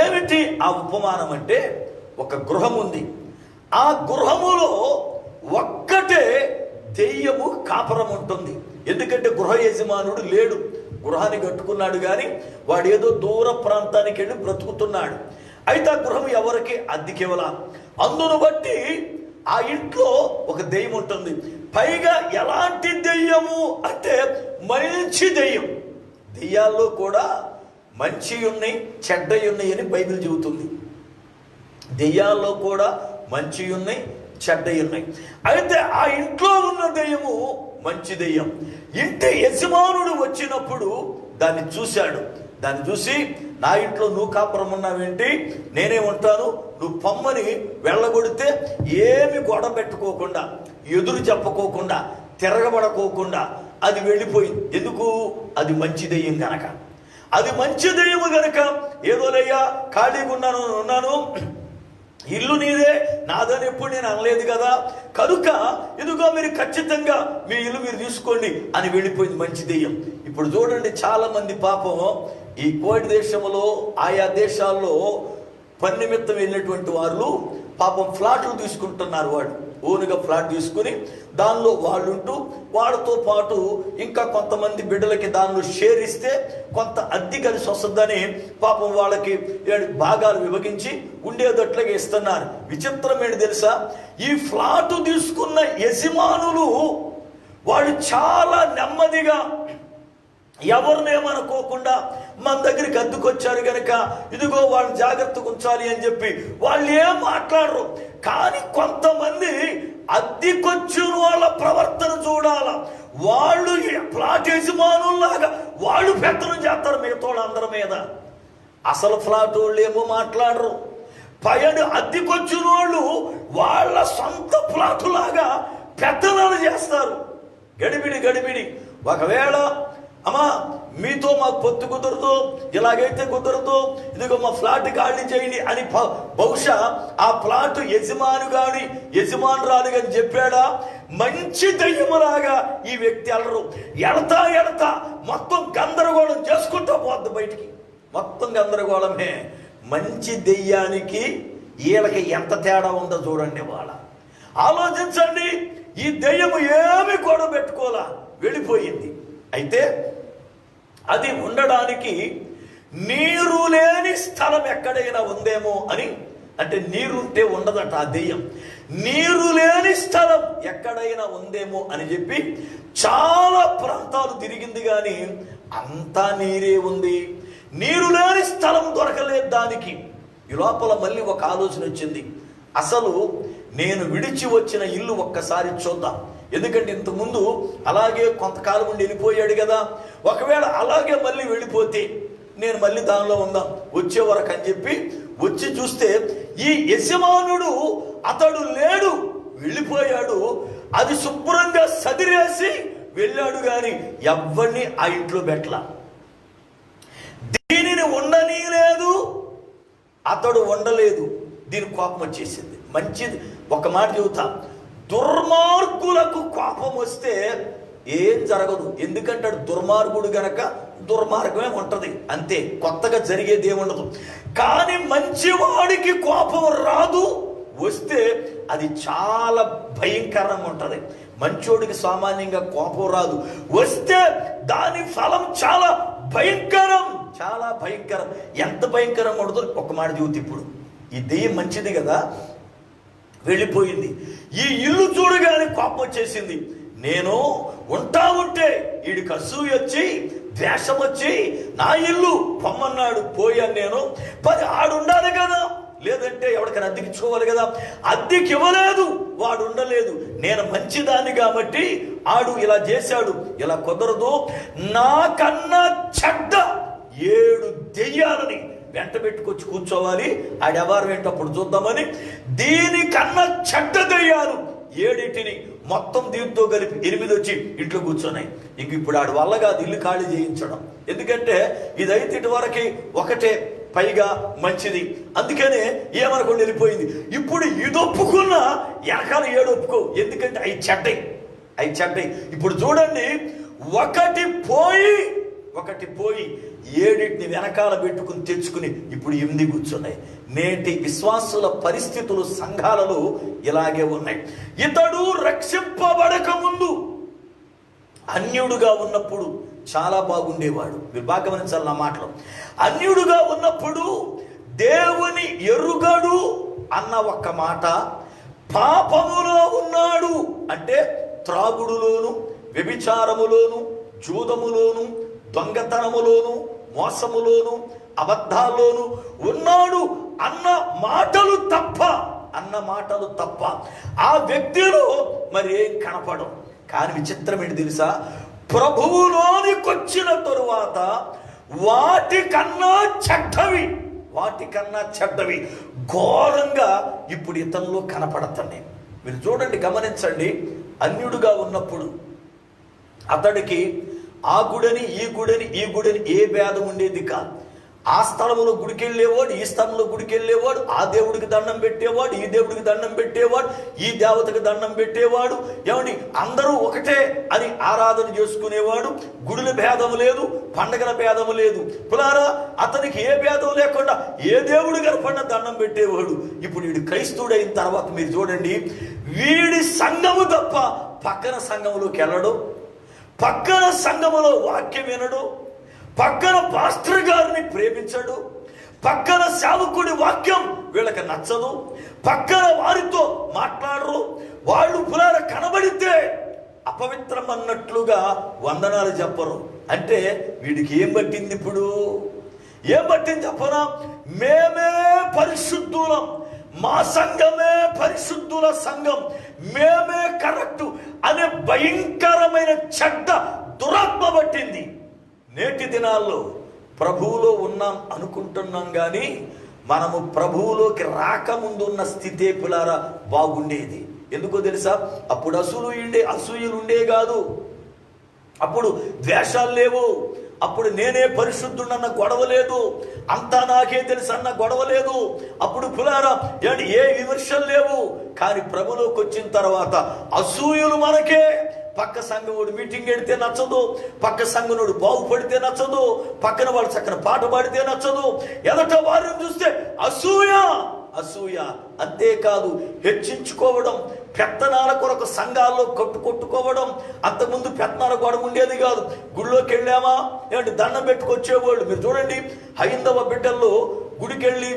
ఏమిటి ఆ ఉపమానం అంటే, ఒక గృహం ఉంది, ఆ గృహములో ఒక్కటే దెయ్యము కాపురం ఉంటుంది. ఎందుకంటే గృహ యజమానుడు లేడు, గృహాన్ని కట్టుకున్నాడు కానీ వాడు ఏదో దూర ప్రాంతానికి వెళ్ళి బ్రతుకుతున్నాడు. అయితే ఆ గృహం ఎవరికి అద్దెకివ్వాల. అందును బట్టి ఆ ఇంట్లో ఒక దెయ్యం ఉంటుంది. పైగా ఎలాంటి దెయ్యము అంటే మంచి దెయ్యం. దెయ్యాల్లో కూడా మంచి ఉన్నాయి, చెడ్డవి ఉన్నాయి అని బైబిల్ చెబుతుంది. దెయ్యాల్లో కూడా మంచి ఉన్నాయి, చెడ్డవి ఉన్నాయి. అయితే ఆ ఇంట్లో ఉన్న దెయ్యము మంచి దెయ్యం. ఇంటి యజమానుడు వచ్చినప్పుడు దాన్ని చూశాడు. దాన్ని చూసి, నా ఇంట్లో నువ్వు కాపురం ఉన్నావేంటి, నేనే ఉంటాను, నువ్వు పొమ్మని వెళ్ళగొడితే ఏమి గొడవ పెట్టుకోకుండా, ఎదురు చెప్పకోకుండా, తిరగబడకోకుండా అది వెళ్ళిపోయింది. ఎందుకు? అది మంచి దెయ్యం గనక. అది మంచి దెయ్యము గనక ఏదోలయ్యా ఖాళీగా ఉన్నాను, ఇల్లు నీదే, నాదని ఎప్పుడు నేను అనలేదు కదా, కనుక ఇదిగో మీరు ఖచ్చితంగా మీ ఇల్లు మీరు తీసుకోండి అని వెళ్ళిపోయింది మంచి దెయ్యం. ఇప్పుడు చూడండి, చాలా మంది పాపం ఈ కోటి దేశంలో ఆయా దేశాల్లో పని నిమిత్తం వెళ్ళినటువంటి వాళ్ళు పాపం ఫ్లాట్లు తీసుకుంటున్నారు. వాడు ఓనుగా ఫ్లాట్ తీసుకుని దానిలో వాళ్ళుంటూ వాళ్ళతో పాటు ఇంకా కొంతమంది బిడ్డలకి దానిలో షేర్ ఇస్తే కొంత అద్దె కలిసి వస్తుందని పాపం వాళ్ళకి భాగాలు విభజించి ఉండేటట్లుగా ఇస్తున్నారు. విచిత్రం ఏంటి తెలుసా? ఈ ఫ్లాటు తీసుకున్న యజమానులు వాళ్ళు చాలా నెమ్మదిగా ఎవరినేమనుకోకుండా మన దగ్గరికి అద్దుకొచ్చారు కనుక ఇదిగో వాళ్ళని జాగ్రత్తగా ఉంచాలి అని చెప్పి వాళ్ళు ఏం మాట్లాడరు. కానీ కొంతమంది అద్దెకొచ్చిన వాళ్ళ ప్రవర్తన చూడాల. వాళ్ళు ఫ్లాట్ యజమానుల్లాగా వాళ్ళు పెత్తనం చేస్తారు మిగతా అందరి మీద. అసలు ఫ్లాట్ వాళ్ళు ఏమో మాట్లాడరు. పైన అద్దెకొచ్చిన వాళ్ళు వాళ్ళ సొంత ఫ్లాటులాగా పెత్తనాలు చేస్తారు. గడిబిడి. ఒకవేళ అమ్మా మీతో మాకు పొత్తు కుదరదు, ఇలాగైతే కుదరదు, ఇదిగో మా ఫ్లాట్ ఖాళీ చేయండి అని బహుశా ఆ ఫ్లాట్ యజమానురాలు అని చెప్పాడా? మంచి దయ్యములాగా ఈ వ్యక్తి అలరు. ఎడతా మొత్తం గందరగోళం చేసుకుంటూ పోద్ది బయటికి. మొత్తం గందరగోళమే. మంచి దెయ్యానికి వీళ్ళకి ఎంత తేడా ఉందో చూడండి. వాళ్ళ ఆలోచించండి. ఈ దెయ్యము ఏమి గొడవ పెట్టుకోలా, వెళ్ళిపోయింది. అయితే అది ఉండడానికి నీరు లేని స్థలం ఎక్కడైనా ఉందేమో అని, అంటే నీరుంటే ఉండదట ఆ దెయ్యం. నీరు లేని స్థలం ఎక్కడైనా ఉందేమో అని చెప్పి చాలా ప్రాంతాలు తిరిగింది కానీ అంతా నీరే ఉంది. నీరు లేని స్థలం దొరకలేదు దానికి. ఈ లోపల మళ్ళీ ఒక ఆలోచన వచ్చింది. అసలు నేను విడిచి వచ్చిన ఇల్లు ఒక్కసారి చూద్దాం. ఎందుకంటే ఇంతకుముందు అలాగే కొంతకాలం ఉండి వెళ్ళిపోయాడు కదా. ఒకవేళ అలాగే మళ్ళీ వెళ్ళిపోతే నేను మళ్ళీ దానిలో ఉందాం వచ్చే వరకు అని చెప్పి వచ్చి చూస్తే ఈ యజమానుడు అతడు లేడు, వెళ్ళిపోయాడు. అది శుభ్రంగా సదిరేసి వెళ్ళాడు, కానీ ఎవ్వరిని ఆ ఇంట్లో పెట్టలా. దీనిని ఉండనీ లేదు, అతడు ఉండలేదు. దీని కోపం వచ్చేసింది. మంచిది, ఒక మాట చెబుతా, దుర్మార్గులకు కోపం వస్తే ఏం జరగదు. ఎందుకంటే దుర్మార్గుడు గనక దుర్మార్గమే ఉంటది, అంతే, కొత్తగా జరిగేది ఏముండదు. కానీ మంచివాడికి కోపం రాదు, వస్తే అది చాలా భయంకరంగా ఉంటది. మంచోడికి సామాన్యంగా కోపం రాదు, వస్తే దాని ఫలం చాలా భయంకరం, చాలా భయంకరం. ఎంత భయంకరంగా ఉండదో ఒక మాట చెబుతా. ఇప్పుడు ఈ దెయ్యం మంచిది కదా, వెళ్ళిపోయింది. ఈ ఇల్లు చూడగానే కోపం వచ్చేసింది. నేను ఉంటా ఉంటే వీడికి అసూయ వచ్చి ద్వేషం వచ్చి నా ఇల్లు పొమ్మన్నాడు, పోయాను నేను. ఆడు ఉండాలి కదా, లేదంటే ఎవరికైనా అద్దెకిచ్చుకోవాలి కదా, అద్దెకి ఇవ్వలేదు, వాడు ఉండలేదు. నేను మంచిదాన్ని కాబట్టి ఆడు ఇలా చేశాడు, ఇలా కుదరదు. నాకన్నా చెడ్డ 7 దెయ్యాలని వెంట పెట్టుకొచ్చి కూర్చోవాలి, ఆడెవరు వెంటప్పుడు చూద్దామని దీనికన్నా చెడ్డ దెయ్యాలు 7 మొత్తం దీంతో కలిపి 8 వచ్చి ఇంట్లో కూర్చున్నాయి. ఇంక ఇప్పుడు ఆడు వల్ల కాదు ఇల్లు ఖాళీ చేయించడం. ఎందుకంటే ఇదైతే ఇటు వరకు ఒకటే, పైగా మంచిది, అందుకనే ఏమనుకోండి వెళ్ళిపోయింది. ఇప్పుడు ఇది ఒప్పుకున్నా వెనకాల 7 ఒప్పుకో, ఎందుకంటే అవి చెడ్డయి. ఇప్పుడు చూడండి, ఒకటి పోయి 7 వెనకాల పెట్టుకుని తెచ్చుకుని ఇప్పుడు 8 కూర్చున్నాయి. నేటి విశ్వాసుల పరిస్థితులు సంఘాలలో ఇలాగే ఉన్నాయి. ఇతడు రక్షింపబడక ముందు అన్యుడుగా ఉన్నప్పుడు చాలా బాగుండేవాడు. మీరు బాగా గమనించాలి నా మాటలు. అన్యుడుగా ఉన్నప్పుడు దేవుని ఎరుగడు అన్న ఒక్క మాట, పాపములో ఉన్నాడు అంటే త్రాగుడులోను, వ్యభిచారములోను, జూదములోను, దొంగతనములోను, మోసములోను, అబద్ధాల్లోను ఉన్నాడు అన్న మాటలు తప్ప ఆ వ్యక్తిలో మరి ఏం కనపడం. కానీ విచిత్రం ఏంటి తెలుసా, ప్రభువులోనికొచ్చిన తరువాత వాటికన్నా చెడ్డవి ఘోరంగా ఇప్పుడు ఇతనిలో కనపడుతున్నాయి. మీరు చూడండి, గమనించండి. అన్యుడుగా ఉన్నప్పుడు అతడికి ఆ గుడని ఈ గుడని ఏ భేదం ఉండేది కాదు. ఆ స్థలంలో గుడికి వెళ్ళేవాడు, ఈ స్థలంలో గుడికి వెళ్ళేవాడు, ఆ దేవుడికి దండం పెట్టేవాడు, ఈ దేవుడికి దండం పెట్టేవాడు, ఈ దేవతకి దండం పెట్టేవాడు. ఏమండి, అందరూ ఒకటే అని ఆరాధన చేసుకునేవాడు. గుడుల భేదం లేదు, పండగల భేదం లేదు. పులారా అతనికి ఏ భేదం లేకుండా ఏ దేవుడు కనపడిన దండం పెట్టేవాడు. ఇప్పుడు వీడు క్రైస్తవుడైన తర్వాత మీరు చూడండి, వీడి సంఘము తప్ప పక్కన సంఘములోకి వెళ్ళడు, పక్కన సంఘములో వాక్యం వినడు, పక్కన పాస్టర్ గారిని ప్రేమించడు, పక్కన సేవకుడి వాక్యం వీళ్ళకి నచ్చదు, పక్కన వారితో మాట్లాడరు. వాళ్ళు పులార కనబడితే అపవిత్రం అన్నట్లుగా వందనాలు చెప్పరు. అంటే వీడికి ఏం పట్టింది? ఇప్పుడు ఏం పట్టింది చెప్పనా? మేమే పరిశుద్ధులం, మా సంఘమే పరిశుద్ధుల సంఘం, మేమే కరెక్టు అనే భయంకరమైన చెడ్డ దురాత్మ పట్టింది. నేటి దినాల్లో ప్రభువులో ఉన్నాం అనుకుంటున్నాం, కానీ మనము ప్రభువులోకి రాకముందు ఉన్న స్థితే పిల్లారా బాగుండేది. ఎందుకో తెలుసా? అప్పుడు అసూయలు ఉండే కాదు, అప్పుడు ద్వేషాలు లేవు, అప్పుడు నేనే పరిశుద్ధుడన్న గొడవ లేదు, అంతా నాకే తెలుసు అన్న గొడవ లేదు, అప్పుడు పులారా ఏ విమర్శలు లేవు. కానీ ప్రభులోకి వచ్చిన తర్వాత అసూయలు మనకే. పక్క సంఘముడు మీటింగ్ పెడితే నచ్చదు, పక్క సంఘనుడు బాగుపడితే నచ్చదు, పక్కన వాడు చక్కని పాట పాడితే నచ్చదు, ఎదట వారిని చూస్తే అసూయ. అంతేకాదు హెచ్చించుకోవడం, పెత్తనాల కొరకు సంఘాల్లో కొట్టుకోవడం. అంతకుముందు పెత్తనాల గొడవ ఉండేది కాదు. గుడిలోకి వెళ్ళామా ఏమంటే దండం పెట్టుకొచ్చేవాళ్ళు. మీరు చూడండి, హైందవ బిడ్డల్లో గుడికి వెళ్ళి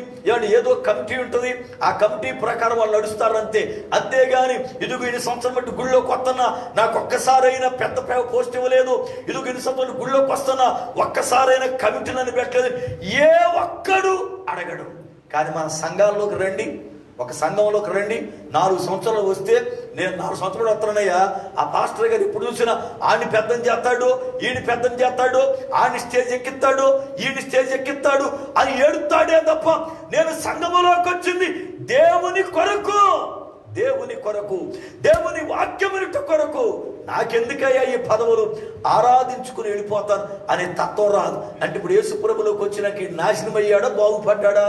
ఏదో కమిటీ ఉంటుంది, ఆ కమిటీ ప్రకారం వాళ్ళు నడుస్తారంతే. అంతేగాని ఇదిగో ఇన్ని సంవత్సరం బట్టి గుళ్ళోకి వస్తున్నా, నాకు ఒక్కసారైనా పెద్ద పోస్ట్ ఇవ్వలేదు, ఇదిగో ఇన్ని సంవత్సరం గుళ్ళోకి వస్తున్నా, ఒక్కసారైనా కమిటీ నన్ను పెట్టలేదు, ఏ ఒక్కడు అడగడు. కానీ మన సంఘాల్లోకి రండి, ఒక సంఘంలోకి రండి, 4 సంవత్సరాలు వస్తే, నేను 4 సంవత్సరాలు వస్తున్నానయ్యా, ఆ పాస్టర్ గారు ఇప్పుడు చూసినా ఆడిని పెద్దని చేస్తాడు, ఈయన పెద్దని చేస్తాడు, ఆడిని స్టేజ్ ఎక్కిస్తాడు, ఈయన స్టేజ్ ఎక్కిస్తాడు అని ఏడుతాడే తప్ప, నేను సంఘములోకి వచ్చింది దేవుని కొరకు, దేవుని కొరకు, దేవుని వాక్యమునిట కొరకు, నాకెందుకయ్యా ఈ పదవులు, ఆరాధించుకుని వెళ్ళిపోతాను అనే తత్వం రాదు. అంటే ఇప్పుడు యేసు ప్రభులోకి వచ్చినాక నాశనం అయ్యాడా, బాగుపడ్డా?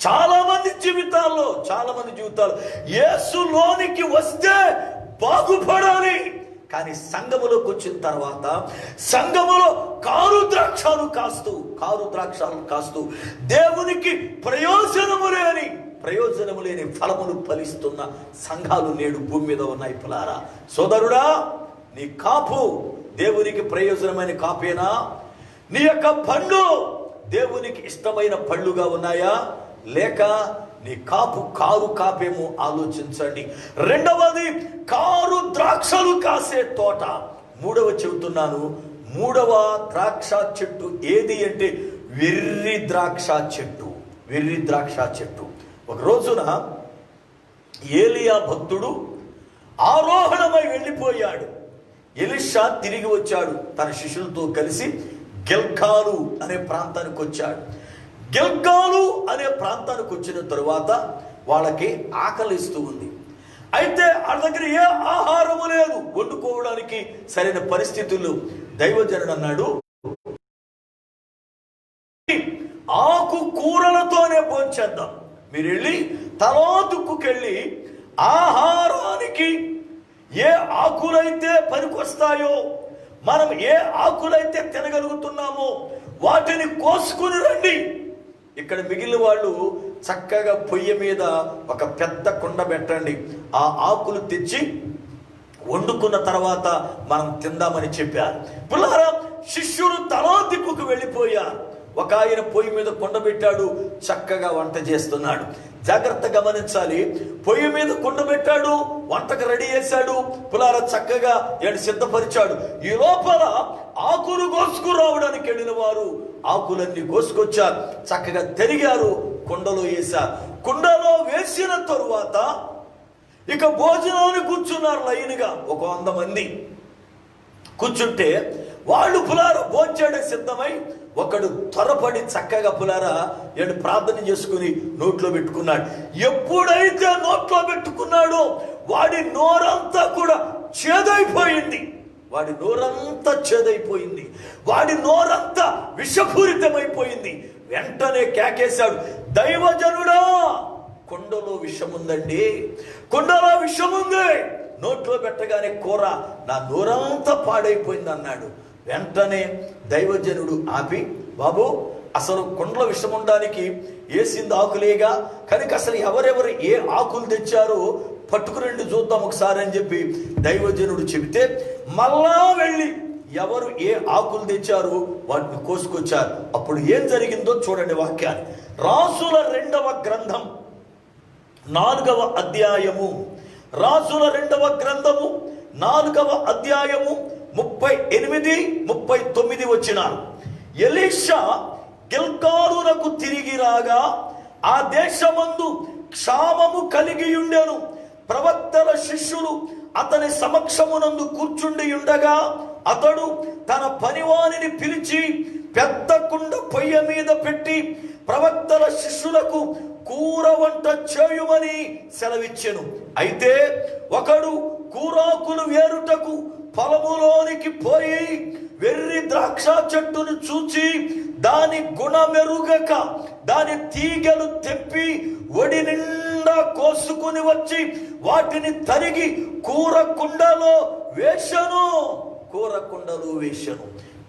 చాలా మంది జీవితాలు యేసులోనికి వస్తే బాగుపడాలి, కానీ సంఘములోకి వచ్చిన తర్వాత సంఘములో కారు ద్రాక్షాలు కాస్తూ దేవునికి ప్రయోజనము లేని ఫలములు ఫలిస్తున్న సంఘాలు నేడు భూమి మీద ఉన్నాయి. పిల్లారా, సోదరుడా, నీ కాపు దేవునికి ప్రయోజనమైన కాపేనా? నీ యొక్క పండు దేవునికి ఇష్టమైన పళ్ళుగా ఉన్నాయా, లేక నీ కారు కాపేమో ఆలోచించండి. రెండవది, కారు ద్రాక్షలు కాసే తోట. చెబుతున్నాను, 3వ ద్రాక్ష చెట్టు ఏది అంటే వెర్రి ద్రాక్ష చెట్టు. ఒక రోజున ఏలియా భక్తుడు ఆరోహణమై వెళ్ళిపోయాడు. ఎలీషా తిరిగి వచ్చాడు, తన శిష్యులతో కలిసి గిల్గాలు అనే ప్రాంతానికి వచ్చాడు. గిల్గాలు అనే ప్రాంతానికి వచ్చిన తరువాత వాళ్ళకి ఆకలిస్తూ ఉంది. అయితే వాళ్ళ దగ్గర ఏ ఆహారము లేదు, వండుకోవడానికి సరైన పరిస్థితులు. దైవజనుడు అన్నాడు, ఆకు కూరలతోనే భోంచేద్దాం, మీరు వెళ్ళి తలోతుక్కుకెళ్ళి ఆహారానికి ఏ ఆకులైతే పనికొస్తాయో, మనం ఏ ఆకులైతే తినగలుగుతున్నామో వాటిని కోసుకుని రండి. ఇక్కడ మిగిలిన వాళ్ళు చక్కగా పొయ్యి మీద ఒక పెద్ద కుండ పెట్టండి, ఆ ఆకులు తెచ్చి వండుకున్న తర్వాత మనం తిందామని చెప్పారు. పిల్లరా, శిష్యులు తలో దిక్కుకు వెళ్ళిపోయారు. ఒక ఆయన పొయ్యి మీద కుండ పెట్టాడు, చక్కగా వంట చేస్తున్నాడు. జాగ్రత్త గమనించాలి, పొయ్యి మీద కుండ పెట్టాడు, వంటకు రెడీ చేశాడు, పులార చక్కగా సిద్ధపరిచాడు. ఈ లోపల ఆకులు కోసుకురావడానికి వెళ్ళిన వారు ఆకులన్నీ కోసుకొచ్చారు, చక్కగా తిరిగారు, కుండలో వేశారు. కుండలో వేసిన తరువాత ఇక భోజనాన్ని కూర్చున్నారు లైన్గా. ఒక 100 మంది కూర్చుంటే వాళ్ళు పులార భోంచేయడం సిద్ధమై ఒకడు త్వరపడి చక్కగా పులార ప్రార్థన చేసుకుని నోట్లో పెట్టుకున్నాడు. ఎప్పుడైతే నోట్లో పెట్టుకున్నాడో వాడి నోరంతా కూడా చేదైపోయింది, వాడి నోరంతా విషపూరితమైపోయింది. వెంటనే కేకేశాడు, దైవజనుడా, కుండలో విషముందండి, కుండలో విషముంది, నోట్లో పెట్టగానే కూర నా నోరంతా పాడైపోయింది అన్నాడు. వెంటనే దైవజనుడు ఆపి, బాబు, అసలు కుండలో విషం ఉండడానికి వేసింది ఆకులేగా, కనుక అసలు ఎవరెవరు ఏ ఆకులు తెచ్చారో పట్టుకురండి చూద్దాం ఒకసారి అని చెప్పి దైవజనుడు చెబితే మళ్ళా వెళ్ళి ఎవరు ఏ ఆకులు తెచ్చారో వాటిని కోసుకొచ్చారు. అప్పుడు ఏం జరిగిందో చూడండి వాక్యాన్ని. రాసుల 2వ గ్రంథం 4వ అధ్యాయము, రాసుల 2వ గ్రంథము 4వ అధ్యాయము 38, 39 వచనాలు. ఎలీషా గిల్గాలునకు తిరిగి రాగా ఆ దేశమందు క్షామము కలిగి ఉండెను. ప్రవక్తల శిష్యులు అతని సమక్షమునందు కూర్చుండి ఉండగా అతడు తన పనివానిని పిలిచి పెద్ద కుండ పొయ్య మీద పెట్టి ప్రవక్తల శిష్యులకు కూర వంట చేయుమని సెలవిచ్చెను. అయితే ఒకడు కూరాకులు వేరుటకు పొలములోనికి పోయి వెర్రి ద్రాక్ష చెట్టును చూచి దాని గుణమెరుగక దాని తీగలు తెంపి ఒడి నిండా కోసుకుని వచ్చి వాటిని తరిగి కూర కుండలో వేషను.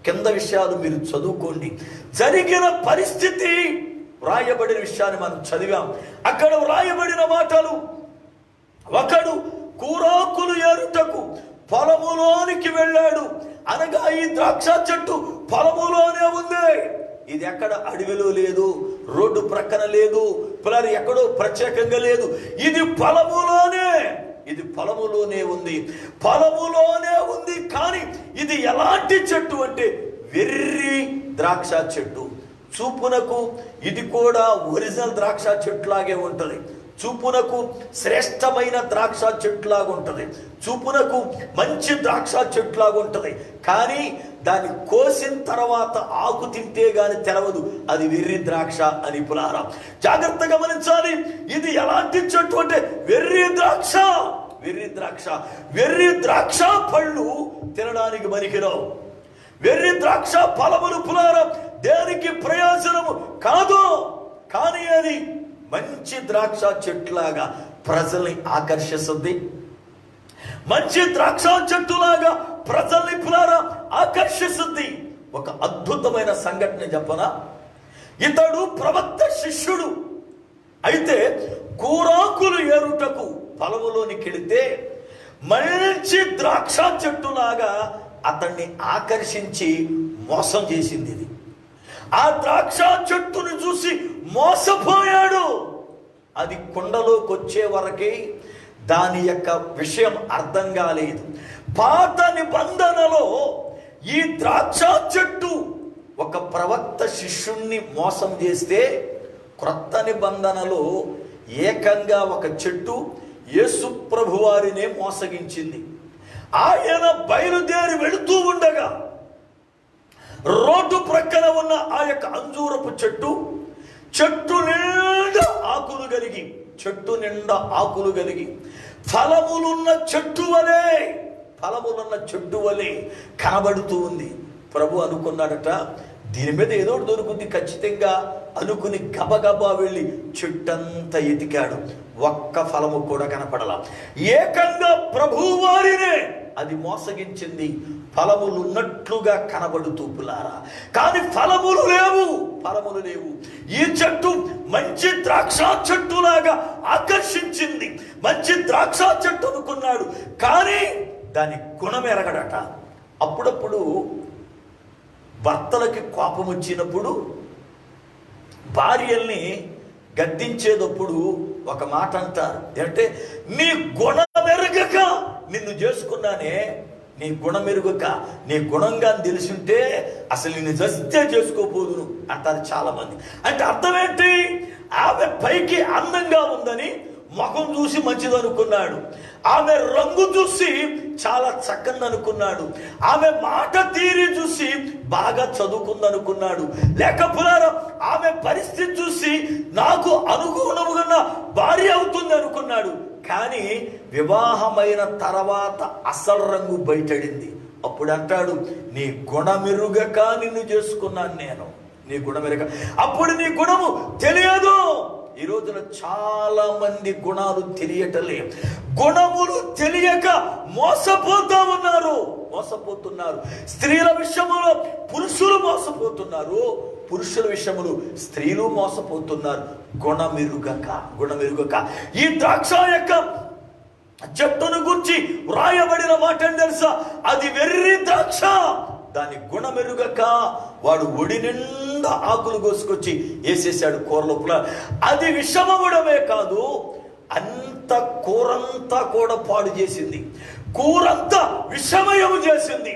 కింద విషయాలు మీరు చదువుకోండి. జరిగిన పరిస్థితి వ్రాయబడిన విషయాన్ని మనం చదివాం. అక్కడ వ్రాయబడిన మాటలు, ఒకడు కూరాకులు ఏరుటకు పొలములోనికి వెళ్ళాడు, అనగా ఈ ద్రాక్ష చెట్టు పొలములోనే ఉంది. ఇది ఎక్కడ అడవిలో లేదు, రోడ్డు ప్రక్కన లేదు, పిల్లలు ఎక్కడో ప్రత్యేకంగా లేదు, ఇది పొలములోనే ఉంది. కానీ ఇది ఎలాంటి చెట్టు అంటే వెర్రి ద్రాక్ష చెట్టు. చూపునకు ఇది కూడా ఒరిజినల్ ద్రాక్ష చెట్లాగే ఉంటుంది, చూపునకు శ్రేష్టమైన ద్రాక్ష చెట్లాగా ఉంటుంది, చూపునకు మంచి ద్రాక్ష చెట్లాగా ఉంటుంది. కానీ దాన్ని కోసిన తర్వాత ఆకు తింటే గాని తెలవదు అది వెర్రి ద్రాక్ష అని. పులారా జాగ్రత్తగా గమనించాలి. ఇది ఎలాంటి చెట్టు అంటే వెర్రి ద్రాక్ష. వెర్రి ద్రాక్ష, వెర్రి ద్రాక్ష పళ్ళు తినడానికి పనికిరావు. వెర్రి ద్రాక్ష ఫలములు పులారా దేనికి ప్రయోజనము కాదు. కానీ అది మంచి ద్రాక్ష చెట్టులాగా ప్రజల్ని ఆకర్షిస్తుంది. మంచి ద్రాక్ష చెట్టులాగా ప్రజల్ని పులారా ఆకర్షిస్తుంది. ఒక అద్భుతమైన సంఘటన చెప్పనా? ఇతడు ప్రవక్త శిష్యుడు అయితే కూరాకులు ఏరుటకు పొలములోనికి వెళితే మంచి ద్రాక్ష చెట్టులాగా అతన్ని ఆకర్షించి మోసం చేసింది ఇది. ఆ ద్రాక్ష చెట్టును చూసి మోసపోయాడు. అది కుండలోకి వచ్చే వరకే దాని యొక్క విషయం అర్థం కాలేదు. పాత నిబంధనలో ఈ ద్రాక్ష చెట్టు ఒక ప్రవక్త శిష్యుణ్ణి మోసం చేస్తే, క్రొత్త నిబంధనలో ఏకంగా ఒక చెట్టు యేసు ప్రభు వారినే మోసగించింది. ఆయన బయలుదేరి వెళుతూ ఉండగా రోడ్డు ప్రక్కన ఉన్న ఆ యొక్క అంజూరపు చెట్టు నిండా ఆకులు కలిగి, చెట్టు నిండా ఆకులు కలిగి ఫలములున్న చెట్టు వలె కనబడుతూ ఉంది. ప్రభు అనుకున్నాడట, దీని మీద ఏదో దొరుకుతుంది ఖచ్చితంగా అనుకుని గబగబా వెళ్ళి చెట్టంతా ఎతికాడు. ఒక్క ఫలము కూడా కనపడలా. ఏకంగా ప్రభువు వారినే అది మోసగించింది. ఫలములు ఉన్నట్లుగా కనబడుతూ పులారా, కానీ ఫలములు లేవు. ఈ చెట్టు మంచి ద్రాక్ష చెట్టులాగా ఆకర్షించింది. మంచి ద్రాక్ష చెట్టు అనుకున్నాడు, కానీ దాని గుణం ఎరగడట. అప్పుడప్పుడు భర్తలకి కోపం వచ్చినప్పుడు భార్యల్ని గద్దించేటప్పుడు ఒక మాట అంటారు, అంటే నీ గుణమెరుగక నిన్ను చేసుకున్నానే, నీ గుణమెరుగక, నీ గుణంగా తెలిసింటే అసలు నిన్ను జస్తే చేసుకోపోదును అంటారు చాలా మంది. అంటే అర్థం ఏంటి? ఆమె పైకి అందంగా ఉందని ముఖం చూసి మంచిది అనుకున్నాడు, ఆమె రంగు చూసి చాలా చక్కని అనుకున్నాడు, ఆమె మాట తీరి చూసి బాగా చదువుకుందనుకున్నాడు, లేకపోతే ఆమె పరిస్థితి చూసి నాకు అనుగుణముగా భార్య అవుతుంది అనుకున్నాడు. కానీ వివాహమైన తర్వాత అసలు రంగు బయటడింది. అప్పుడు అంటాడు, నీ గుణమెరుగక నిన్ను చేసుకున్నాను నేను, నీ గుణమెరుగ. అప్పుడు నీ గుణము తెలియదు. ఈ రోజున చాలా మంది గుణాలు తెలియటలే, గుణములు తెలియక మోసపోతున్నారు. స్త్రీల విషయంలో పురుషులు మోసపోతున్నారు, పురుషుల విషయములు స్త్రీలు మోసపోతున్నారు. గుణమెరుగక ఈ ద్రాక్ష యొక్క చెట్టును గురించి వ్రాయబడిన మాట తెలుసా? అది వెర్రి ద్రాక్ష. దాని గుణమెరుగక వాడు ఒడి నిండా ఆకులు కోసుకొచ్చి వేసేసాడు కూర లోపల. అది విషమవడమే కాదు, అంత కూరంతా కూడా పాడు చేసింది. కూరంతా విషమయము చేసింది,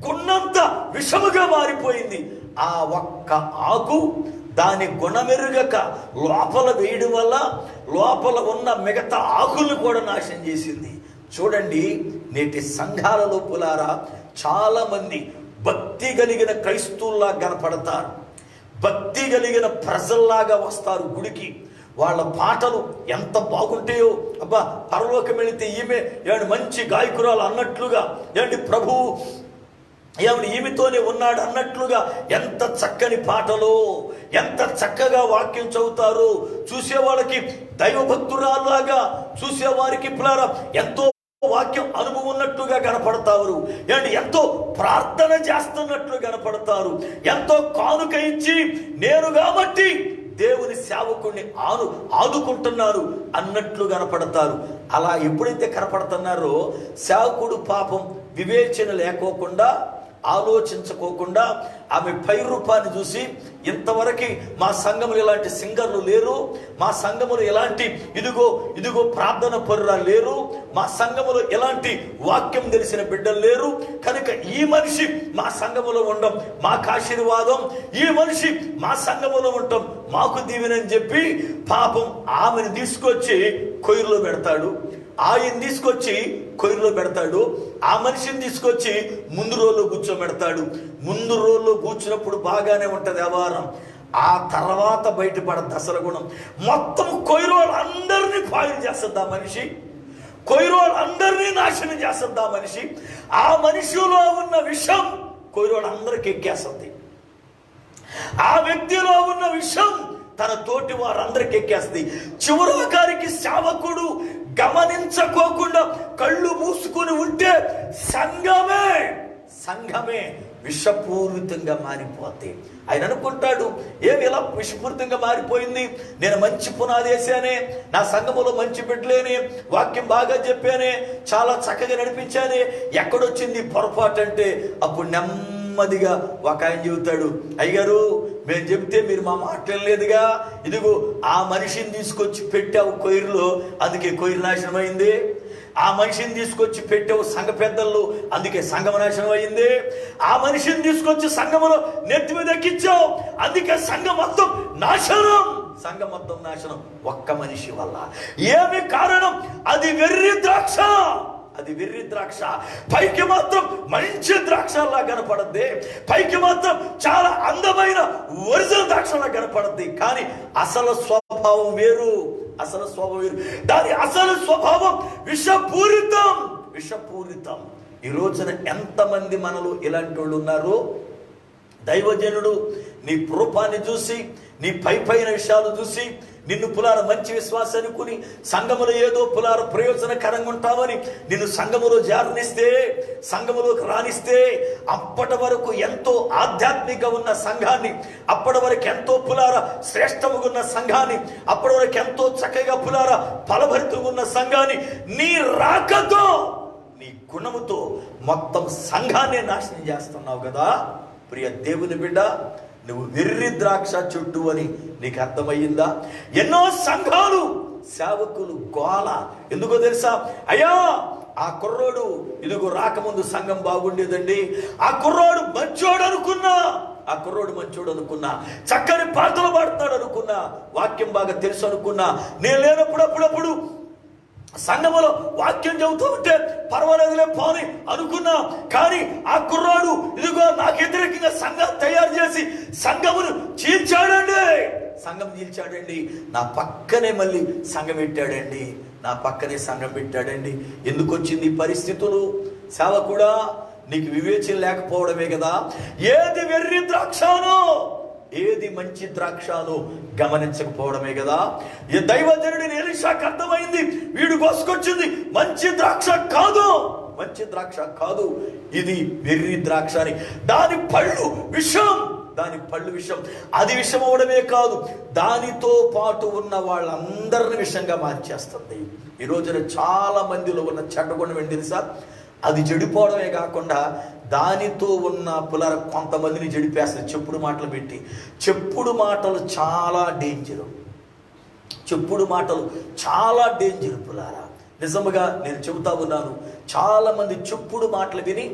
గుణంతా విషముగా మారిపోయింది. ఆ ఒక్క ఆకు దాని గుణమెరుగక లోపల వేయడం వల్ల లోపల ఉన్న మిగతా ఆకుల్ని కూడా నాశనం చేసింది. చూడండి, నేటి సంఘాలలో పులారా చాలా మంది భక్తి కలిగిన క్రైస్తవుల్లా కనపడతారు, భక్తి కలిగిన ప్రజల్లాగా వస్తారు గుడికి. వాళ్ళ పాటలు ఎంత బాగుంటాయో, అబ్బా పరలోకం వెళితే ఈమె ఏమంటే మంచి గాయకురాలు అన్నట్లుగా, ఏమంటే ప్రభువు ఏమని ఈమెతోనే ఉన్నాడు అన్నట్లుగా ఎంత చక్కని పాటలు, ఎంత చక్కగా వాక్యం చదువుతారు. చూసేవాళ్ళకి దైవభక్తురాలాగా, చూసేవారికి ఎంతో వాక్యం అనుభవం ఉన్నట్టుగా కనపడతారు, ఎంతో ప్రార్థన చేస్తున్నట్లు కనపడతారు, ఎంతో కానుక ఇచ్చి నేను కాబట్టి దేవుని సేవకుడిని ఆదుకుంటున్నారు అన్నట్లు కనపడతారు. అలా ఎప్పుడైతే కనపడుతున్నారో సేవకుడు పాపం వివేచన లేకోకుండా ఆలోచించుకోకుండా ఆమె పై రూపాన్ని చూసి, ఇంతవరకు మా సంఘములు ఇలాంటి సింగర్లు లేరు, మా సంఘములు ఎలాంటి ఇదిగో ప్రార్థన పరురాలు లేరు, మా సంఘములో ఎలాంటి వాక్యం తెలిసిన బిడ్డలు లేరు, కనుక ఈ మనిషి మా సంఘములో ఉండడం మాకు ఆశీర్వాదం, ఈ మనిషి మా సంఘములో ఉండటం మాకు దీవెనని చెప్పి పాపం ఆమెను తీసుకొచ్చి కొయ్యలో పెడతాడు. ఆయన తీసుకొచ్చి కొయ్యలో పెడతాడు. ఆ మనిషిని తీసుకొచ్చి ముందు రోలో కూర్చోబెడతాడు. ముందు రోలో కూర్చున్నప్పుడు బాగానే ఉంటది వ్యవహారం. ఆ తర్వాత బయటపడద్దు అసలు గుణం. మొత్తం కొయ్యరోలు అందరినీ పాడు చేస్తుంది ఆ మనిషి. కొయ్యరోలు అందరినీ నాశనం చేస్తుంది ఆ మనిషి. ఆ మనిషిలో ఉన్న విషం కొయ్యరోలు అందరికి ఎక్కేస్తుంది. ఆ వ్యక్తిలో ఉన్న విషం తన తోటి వారందరికి ఎక్కేస్తుంది. చివరాఖరికి సేవకుడు గమనించుకోకుండా కళ్ళు మూసుకుని ఉంటే సంఘమే విషపూరితంగా మారిపోతే ఆయన అనుకుంటాడు, ఏమి ఇలా విషపూరితంగా మారిపోయింది, నేను మంచి పునాది వేసానే, నా సంఘములో మంచి బిడ్డలేనే, వాక్యం బాగా చెప్పానే, చాలా చక్కగా నడిపించానే, ఎక్కడొచ్చింది పొరపాటు అంటే అప్పుడు నెమ్మదిగా ఒక ఆయన చెబుతాడు, అయ్యగారు మేము చెబితే మీరు మా మాటలు లేదుగా, ఇదిగో ఆ మనిషిని తీసుకొచ్చి పెట్టావు కొయ్యలో, అందుకే కొయ్యలు నాశనం అయింది. ఆ మనిషిని తీసుకొచ్చి పెట్టావు సంఘ పెద్దల్లో, అందుకే సంఘం నాశనం అయింది. ఆ మనిషిని తీసుకొచ్చి సంఘములో నెత్తి మీద ఎక్కించావు, అందుకే సంఘం మొత్తం నాశనం. సంఘం మొత్తం నాశనం ఒక్క మనిషి వల్ల. ఏమి కారణం? అది వెర్రి ద్రాక్ష. అది వెర్రి ద్రాక్ష. పైకి మాత్రం మంచి ద్రాక్షలా కనపడద్ది, పైకి మాత్రం చాలా అందమైన ఒరిజినల్ ద్రాక్షలా కనపడద్ది, కానీ అసలు స్వభావం వేరు. అసలు స్వభావం వేరు. దాని అసలు స్వభావం విషపూరితం. ఈ రోజున ఎంతమంది మనలో ఇలాంటి వాళ్ళు ఉన్నారు? దైవజనుడు నీ రూపాన్ని చూసి, నీ పైన విషయాలు చూసి, నిన్ను పులార మంచి విశ్వాసం అనుకుని సంఘములో ఏదో పులార ప్రయోజనకరంగా ఉంటామని నిన్ను సంఘములో జారనిస్తే, సంఘములోకి రానిస్తే, అప్పటి వరకు ఎంతో ఆధ్యాత్మిక ఉన్న సంఘాన్ని, అప్పటి వరకు ఎంతో పులార శ్రేష్టముగా ఉన్న సంఘాన్ని, అప్పటి వరకు ఎంతో చక్కగా పులార ఫలభరితంగా ఉన్న సంఘాన్ని నీ రాకతో, నీ గుణముతో మొత్తం సంఘాన్ని నాశనం చేస్తున్నావు కదా. ప్రియ దేవుని బిడ్డ, నువ్వు వెర్రి ద్రాక్ష చెట్టు అని నీకు అర్థమయ్యిందా? ఎన్నో సంఘాలు సేవకులు గోల ఎందుకో తెలుసా? అయ్యా ఆ కుర్రోడు ఇదిగో రాకముందు సంఘం బాగుండేదండి, ఆ కుర్రోడు మంచోడు అనుకున్నా, చక్కని పాటలు పాడుతున్నాడు అనుకున్నా, వాక్యం బాగా తెలుసు అనుకున్నా, నేను లేనప్పుడు అప్పుడప్పుడు సంఘములో వాక్యం చెబుతూ ఉంటే పర్వాలేదులే పోని అనుకున్నా, కానీ ఆ కుర్రాడు ఇదిగో నాకు వ్యతిరేకంగా సంఘం తయారు చేసి సంఘమును చీల్చాడండి, నా పక్కనే మళ్ళీ సంఘం పెట్టాడండి. ఎందుకు వచ్చింది పరిస్థితులు? సేవకుడా, నీకు వివేచన లేకపోవడమే కదా. ఏది వెర్రి ద్రాక్షానో, ఏది మంచి ద్రాక్షను గమనించకపోవడమే కదా. ఈ దైవజనుడిని ఎలీషాకు అర్థమైంది, వీడు కోసుకొచ్చింది మంచి ద్రాక్ష కాదు, ఇది వెర్రి ద్రాక్ష అని. దాని పళ్ళు విషం. అది విషం అవడమే కాదు, దానితో పాటు ఉన్న వాళ్ళందరిని విషంగా మార్చేస్తుంది. ఈ రోజున చాలా మందిలో ఉన్న చెడ్డగుణం ఏంటి తెలుసా? అది చెడిపోవడమే కాకుండా దానితో ఉన్న పులార కొంతమందిని చెడిపేస్తారు చెప్పుడు మాటలు పెట్టి. చెప్పుడు మాటలు చాలా డేంజర్ పులారా. నిజముగా నేను చెబుతా ఉన్నాను, చాలా మంది చెప్పుడు మాటలు విని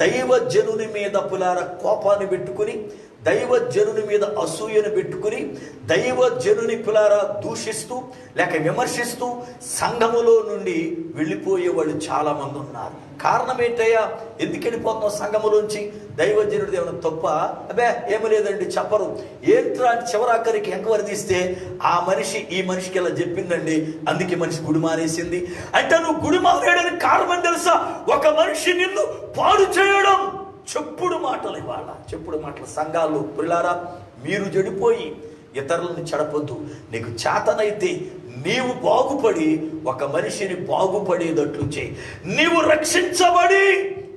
దైవజనుని మీద పులార కోపాన్ని పెట్టుకుని, దైవజనుని మీద అసూయను పెట్టుకుని, దైవజనుని పులారా దూషిస్తూ లేక విమర్శిస్తూ సంఘములో నుండి వెళ్ళిపోయే వాళ్ళు చాలా మంది ఉన్నారు. కారణం ఏంటయ్యా? ఎందుకు వెళ్ళిపోతున్నావు సంఘములోంచి? దైవజనుడిది ఏమైనా తప్ప? అబ్బే ఏమి లేదండి చెప్పరు. ఏంట్రా అని చివరాఖరికి ఎంక్వైరీ తీస్తే ఆ మనిషి ఈ మనిషికి ఇలా చెప్పిందండి, అందుకే మనిషి గుడి మానేసింది అంటే, నువ్వు గుడి మానేయడానికి కారణం తెలుసా? ఒక మనిషి నిన్ను పాడు చేయడం. చెప్పుడు మాటలు సంఘాల్లో పిల్లారా, మీరు చెడిపోయి ఇతరులను చెడపొద్దు. నీకు చేతనైతే నీవు బాగుపడి ఒక మనిషిని బాగుపడేటట్లు చేయి. నీవు రక్షించబడి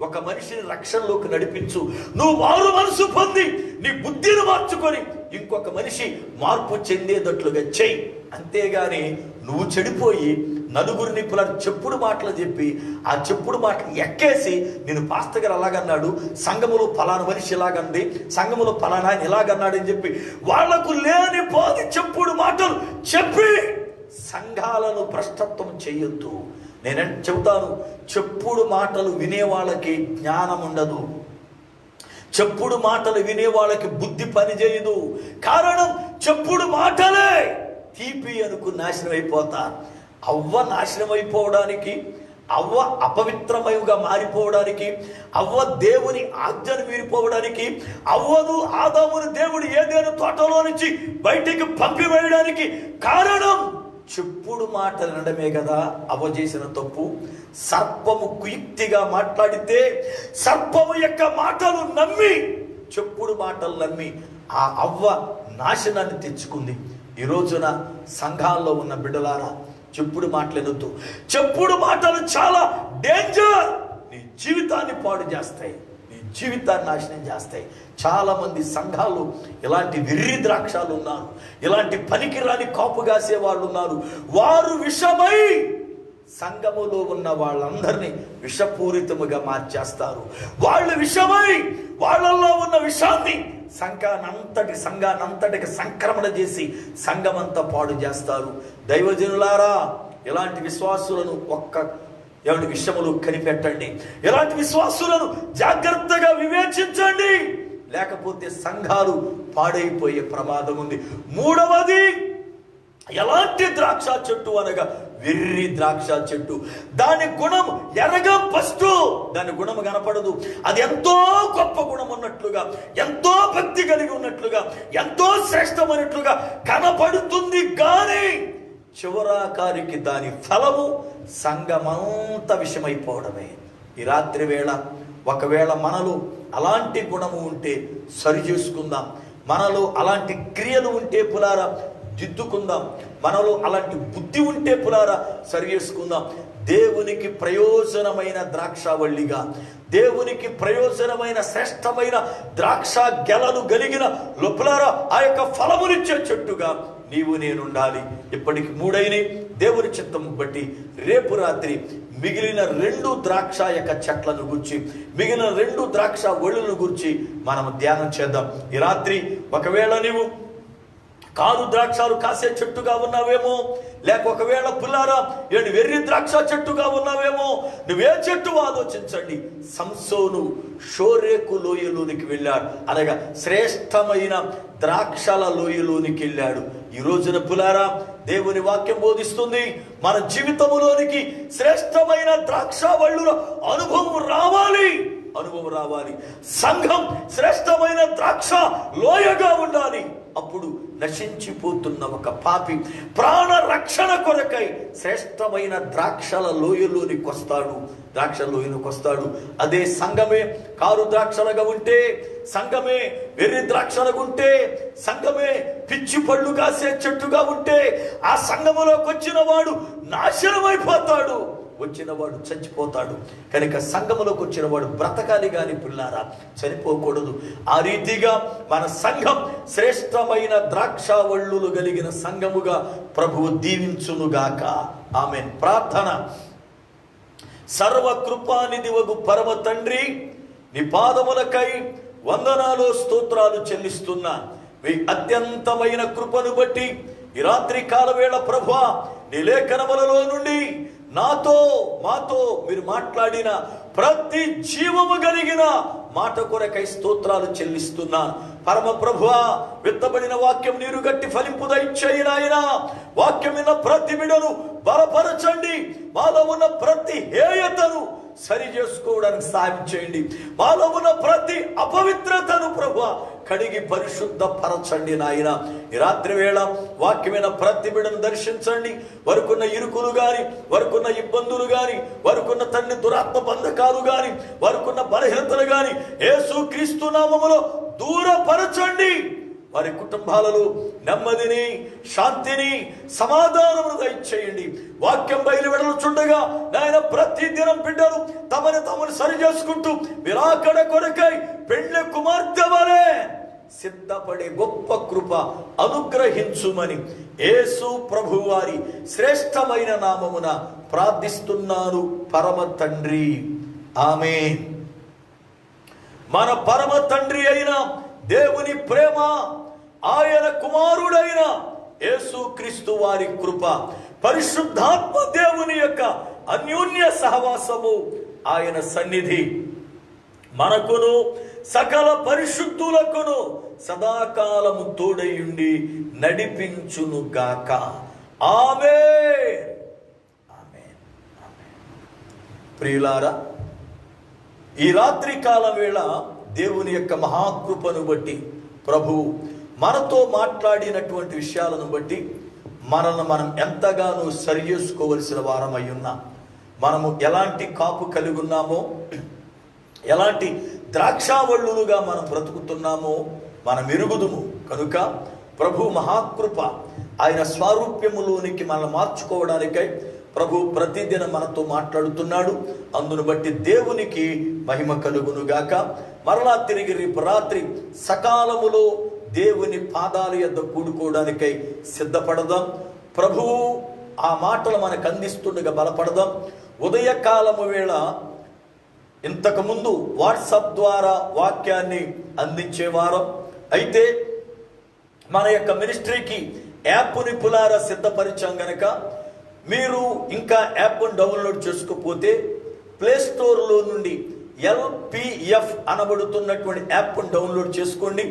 ఒక మనిషిని రక్షణలోకి నడిపించు. నువ్వు మారు మనసు పొంది నీ బుద్ధిని మార్చుకొని ఇంకొక మనిషి మార్పు చెందేటట్లుగా చెయ్యి. అంతేగాని నువ్వు చెడిపోయి నలుగురిని చెప్పుడు మాటలు చెప్పి ఆ చెప్పుడు మాటలు ఎక్కేసి నేను పాస్టర్ గారు అలాగన్నాడు, సంఘములో ఫలానా మనిషి ఇలాగంది, సంఘములో ఫలానా ఆయన ఇలాగన్నాడు అని చెప్పి వాళ్లకు లేని పోది చెప్పుడు మాటలు చెప్పి సంఘాలను భ్రష్టత్వం చేయొద్దు. నేను చెబుతాను, చెప్పుడు మాటలు వినే వాళ్ళకి జ్ఞానం ఉండదు, చెప్పుడు మాటలు వినే వాళ్ళకి బుద్ధి పనిచేయదు. కారణం చెప్పుడు మాటలే తీపి అనుకు నాశనం అయిపోతారు. అవ్వ నాశనం అయిపోవడానికి, అవ్వ అపవిత్రమయుగా మారిపోవడానికి, అవ్వ దేవుని ఆజ్ఞను మీరిపోవడానికి, అవ్వను ఆదామును దేవుడు ఏదైనా తోటలో నుంచి బయటికి పంపివేయడానికి కారణం చెప్పుడు మాటలు అనడమే కదా అవ్వ చేసిన తప్పు. సర్పము కుయుక్తిగా మాట్లాడితే సర్పము యొక్క మాటలు నమ్మి, చెప్పుడు మాటలు నమ్మి ఆ అవ్వ నాశనాన్ని తెచ్చుకుంది. ఈ రోజున సంఘాల్లో ఉన్న బిడ్డలారా, చెప్పుడు మాటలు ఎనొద్దు. చెప్పుడు మాటలు చాలా డేంజర్. నీ జీవితాన్ని పాడు చేస్తాయి, నీ జీవితాన్ని నాశనం చేస్తాయి. చాలా మంది సంఘాలు ఇలాంటి వెర్రి ద్రాక్షాలు ఉన్నారు, ఇలాంటి పనికిరాని కాపు కాసే వాళ్ళు ఉన్నారు. వారు విషమై సంఘములో ఉన్న వాళ్ళందరినీ విషపూరితముగా మార్చేస్తారు. వాళ్ళు విషమై వాళ్ళల్లో ఉన్న విషాన్ని సంఘానంతటికి సంక్రమణ చేసి సంఘమంతా పాడు చేస్తారు. దైవజనులారా, ఇలాంటి విశ్వాసులను ఏమంటే విషయములు కనిపెట్టండి. ఇలాంటి విశ్వాసులను జాగ్రత్తగా వివేచించండి, లేకపోతే సంఘాలు పాడైపోయే ప్రమాదం ఉంది. మూడవది, ఎలాంటి ద్రాక్ష చెట్టు అనగా వెర్రి ద్రాక్ష చెట్టు. దాని గుణం ఎరగా ఫస్ట్ దాని గుణం కనపడదు. అది ఎంతో గొప్ప గుణం ఉన్నట్లుగా, ఎంతో భక్తి కలిగి ఉన్నట్లుగా, ఎంతో శ్రేష్టమైనట్లుగా కనపడుతుంది. కానీ చివరాకారికి దాని ఫలము సంఘమంత విషమైపోవడమే. ఈ రాత్రి వేళ ఒకవేళ మనలో అలాంటి గుణము ఉంటే సరి చేసుకుందాం. మనలో అలాంటి క్రియలు ఉంటే పులారా దిద్దుకుందాం. మనలో అలాంటి బుద్ధి ఉంటే పులారా సరి చేసుకుందాం. దేవునికి ప్రయోజనమైన ద్రాక్షావల్లిగా, దేవునికి ప్రయోజనమైన శ్రేష్టమైన ద్రాక్ష గెలలు కలిగిన లోపలారా ఆ యొక్క ఫలమునిచ్చే చెట్టుగా నీవు నేనుండాలి. ఇప్పటికి 3 అయినాయి. దేవుని చిత్తము బట్టి రేపు రాత్రి మిగిలిన 2 ద్రాక్ష యొక్క చెట్లను గురించి, మిగిలిన 2 ద్రాక్ష ఒళ్ళను గురించి మనం ధ్యానం చేద్దాం. ఈ రాత్రి ఒకవేళ నీవు కారు ద్రాక్షాలు కాసే చెట్టుగా ఉన్నావేమో, లేక ఒకవేళ పుల్లారా వెర్రి ద్రాక్ష చెట్టుగా ఉన్నావేమో, నువ్వే చెట్టు ఆలోచించండి. సంసోను షోరేకు లోయలోనికి వెళ్ళాడు, అనగా శ్రేష్టమైన ద్రాక్షల లోయలోనికి వెళ్ళాడు. ఈ రోజున పుల్లారా దేవుని వాక్యం బోధిస్తుంది, మన జీవితంలోనికి శ్రేష్టమైన ద్రాక్షావళ్ళుల అనుభవం రావాలి. సంఘం శ్రేష్టమైన ద్రాక్ష లోయగా ఉండాలి. అప్పుడు నశించిపోతున్న ఒక పాపి ప్రాణ రక్షణ కొరకై శ్రేష్టమైన ద్రాక్షల లోయలోనికి వస్తాడు. అదే సంఘమే కారు ద్రాక్షలుగా ఉంటే, సంఘమే వెర్రి ద్రాక్షలుగా ఉంటే, సంఘమే పిచ్చి పళ్ళు కాసే చెట్టుగా ఉంటే ఆ సంఘములోకి వచ్చిన వాడు నాశనమైపోతాడు, వచ్చిన వాడు చచ్చిపోతాడు. కనుక సంఘములోకి వచ్చిన వాడు బ్రతకాలి గాని పిల్లారా చనిపోకూడదు. ఆ రీతిగా మన సంఘం శ్రేష్టమైన ద్రాక్షావళ్ళులు కలిగిన సంఘముగా ప్రభువు దీవించునుగాక. ఆమేన్. ప్రార్థన. సర్వకృపానిధివగు పరమ తండ్రి, నీ పాదములకై వందనాలు స్తోత్రాలు చెల్లిస్తున్నా. మీ అత్యంతమైన కృపను బట్టి ఈ రాత్రి కాలవేళ ప్రభువా నీ లేఖనములలో నుండి మాతో మీరు మాట్లాడిన ప్రతి జీవము కలిగిన మాట కొరకై స్తోత్రాలు చెల్లిస్తున్నా. పరమ ప్రభువా, విత్తబడిన వాక్యం నీరు గట్టి ఫలింపు దయచేయి నాయనా. వాక్యం విన్న ప్రతి బిడ్డను బలపరచండి. మాలో ఉన్న ప్రతి హేయతను సరి చేసుకోవడానికి సాయం చేయండి. మాలో ఉన్న ప్రతి అపవిత్రతను ప్రభువా కడిగి పరిశుద్ధ పరచండి నాయన. ఈ రాత్రి వేళ వాక్యమైన ప్రతి బిడ్డను దర్శించండి. వరకున్న ఇరుకులు గాని, వరకున్న ఇబ్బందులు గాని, వరకున్న తండ్రి దురాత్మ బంధకాలు గాని, వరకున్న బలహీనతలు గాని యేసు క్రీస్తు నామములో దూరపరచండి. వారి కుటుంబాలలో నెమ్మదిని, శాంతిని, సమాధానమును దయచేయండి. వాక్యం బయలువెడలుచుండగా నాయన ప్రతి దినం బిడ్డలు తమను సరి చేసుకుంటూ విరాకడ కొరకై పెండ్లి కుమార్తె వలె సిద్ధపడే గొప్ప కృప అనుగ్రహించుమని యేసు ప్రభువారి శ్రేష్టమైన నామమున ప్రార్థిస్తున్నాను పరమ తండ్రి. ఆమేన్. మన పరమ తండ్రి అయిన దేవుని ప్రేమ, ఆయన కుమారుడైన యేసుక్రీస్తు వారి కృప, పరిశుద్ధాత్మ దేవుని యొక్క అన్యోన్య సహవాసము, ఆయన సన్నిధి మనకును సకల పరిశుద్ధులకును సదాకాలము తోడయుండి నడిపించునుగాక. ఆమేన్. ఆమేన్. ప్రియులారా, ఈ రాత్రి కాలం వేళ దేవుని యొక్క మహాకృపను బట్టి, ప్రభు మనతో మాట్లాడినటువంటి విషయాలను బట్టి మనల్ని మనం ఎంతగానో సరి చేసుకోవలసిన వారమై ఉన్నాం. మనము ఎలాంటి కాపు కలిగి ఉన్నామో, ఎలాంటి ద్రాక్షావళ్ళులుగా మనం బ్రతుకుతున్నామో మనం ఎరుగుదుము. కనుక ప్రభు మహాకృప, ఆయన స్వారూప్యములోనికి మనల్ని మార్చుకోవడానికై ప్రభు ప్రతిదిన మనతో మాట్లాడుతున్నాడు. అందును బట్టి దేవునికి మహిమ కలుగునుగాక. మరలా తిరిగి రేపు రాత్రి సకాలములో దేవుని పాదాల యొద్ద కూడుకోవడానికై సిద్ధపడదాం. ప్రభువు ఆ మాటలు మనకు అందిస్తుండగా బలపడదాం. ఉదయకాలము వేళ ఇంతకుముందు వాట్సాప్ ద్వారా వాక్యాన్ని అందించేవారం. అయితే మన యొక్క మినిస్ట్రీకి యాప్ని పులారా సిద్ధపరిచాం గనక మీరు ఇంకా యాప్ను డౌన్లోడ్ చేసుకోకపోతే ప్లే స్టోర్లో నుండి LPF అనబడుతున్నటువంటి యాప్ను డౌన్లోడ్ చేసుకోండి.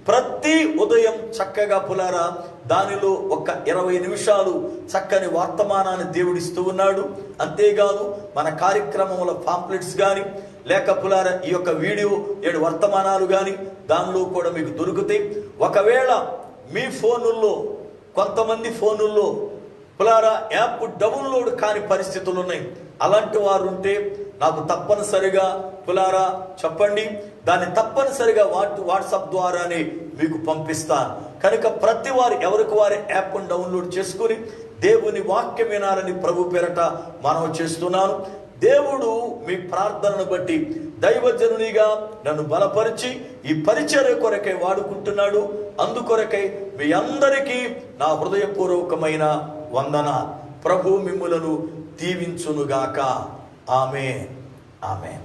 ప్రతి ఉదయం చక్కగా పులారా దానిలో ఒక 20 నిమిషాలు చక్కని వర్తమానాన్ని దేవుడిస్తూ ఉన్నాడు. అంతేకాదు మన కార్యక్రమముల పాంప్లెట్స్ కానీ లేక పులారా ఈ యొక్క వీడియో 7 వర్తమానాలు కానీ దానిలో కూడా మీకు దొరుకుతాయి. ఒకవేళ మీ ఫోనుల్లో, కొంతమంది ఫోనుల్లో పులారా యాప్ డౌన్లోడ్ కాని పరిస్థితులు ఉన్నాయి. అలాంటి వారు ఉంటే నాకు తప్పనిసరిగా పులారా చెప్పండి. దాన్ని తప్పనిసరిగా వాట్సాప్ ద్వారానే మీకు పంపిస్తాను. కనుక ప్రతి వారు ఎవరికి వారి యాప్ను డౌన్లోడ్ చేసుకుని దేవుని వాక్యం వినాలని ప్రభు పేరట మనం చేస్తున్నాను. దేవుడు మీ ప్రార్థనను బట్టి దైవజనునిగా నన్ను బలపరిచి ఈ పరిచర్య కొరకై వాడుకుంటున్నాడు. అందుకొరకై మీ అందరికీ నా హృదయపూర్వకమైన వందన. ప్రభు మిమ్ములను దీవించునుగాక. ఆమేన్. ఆమేన్.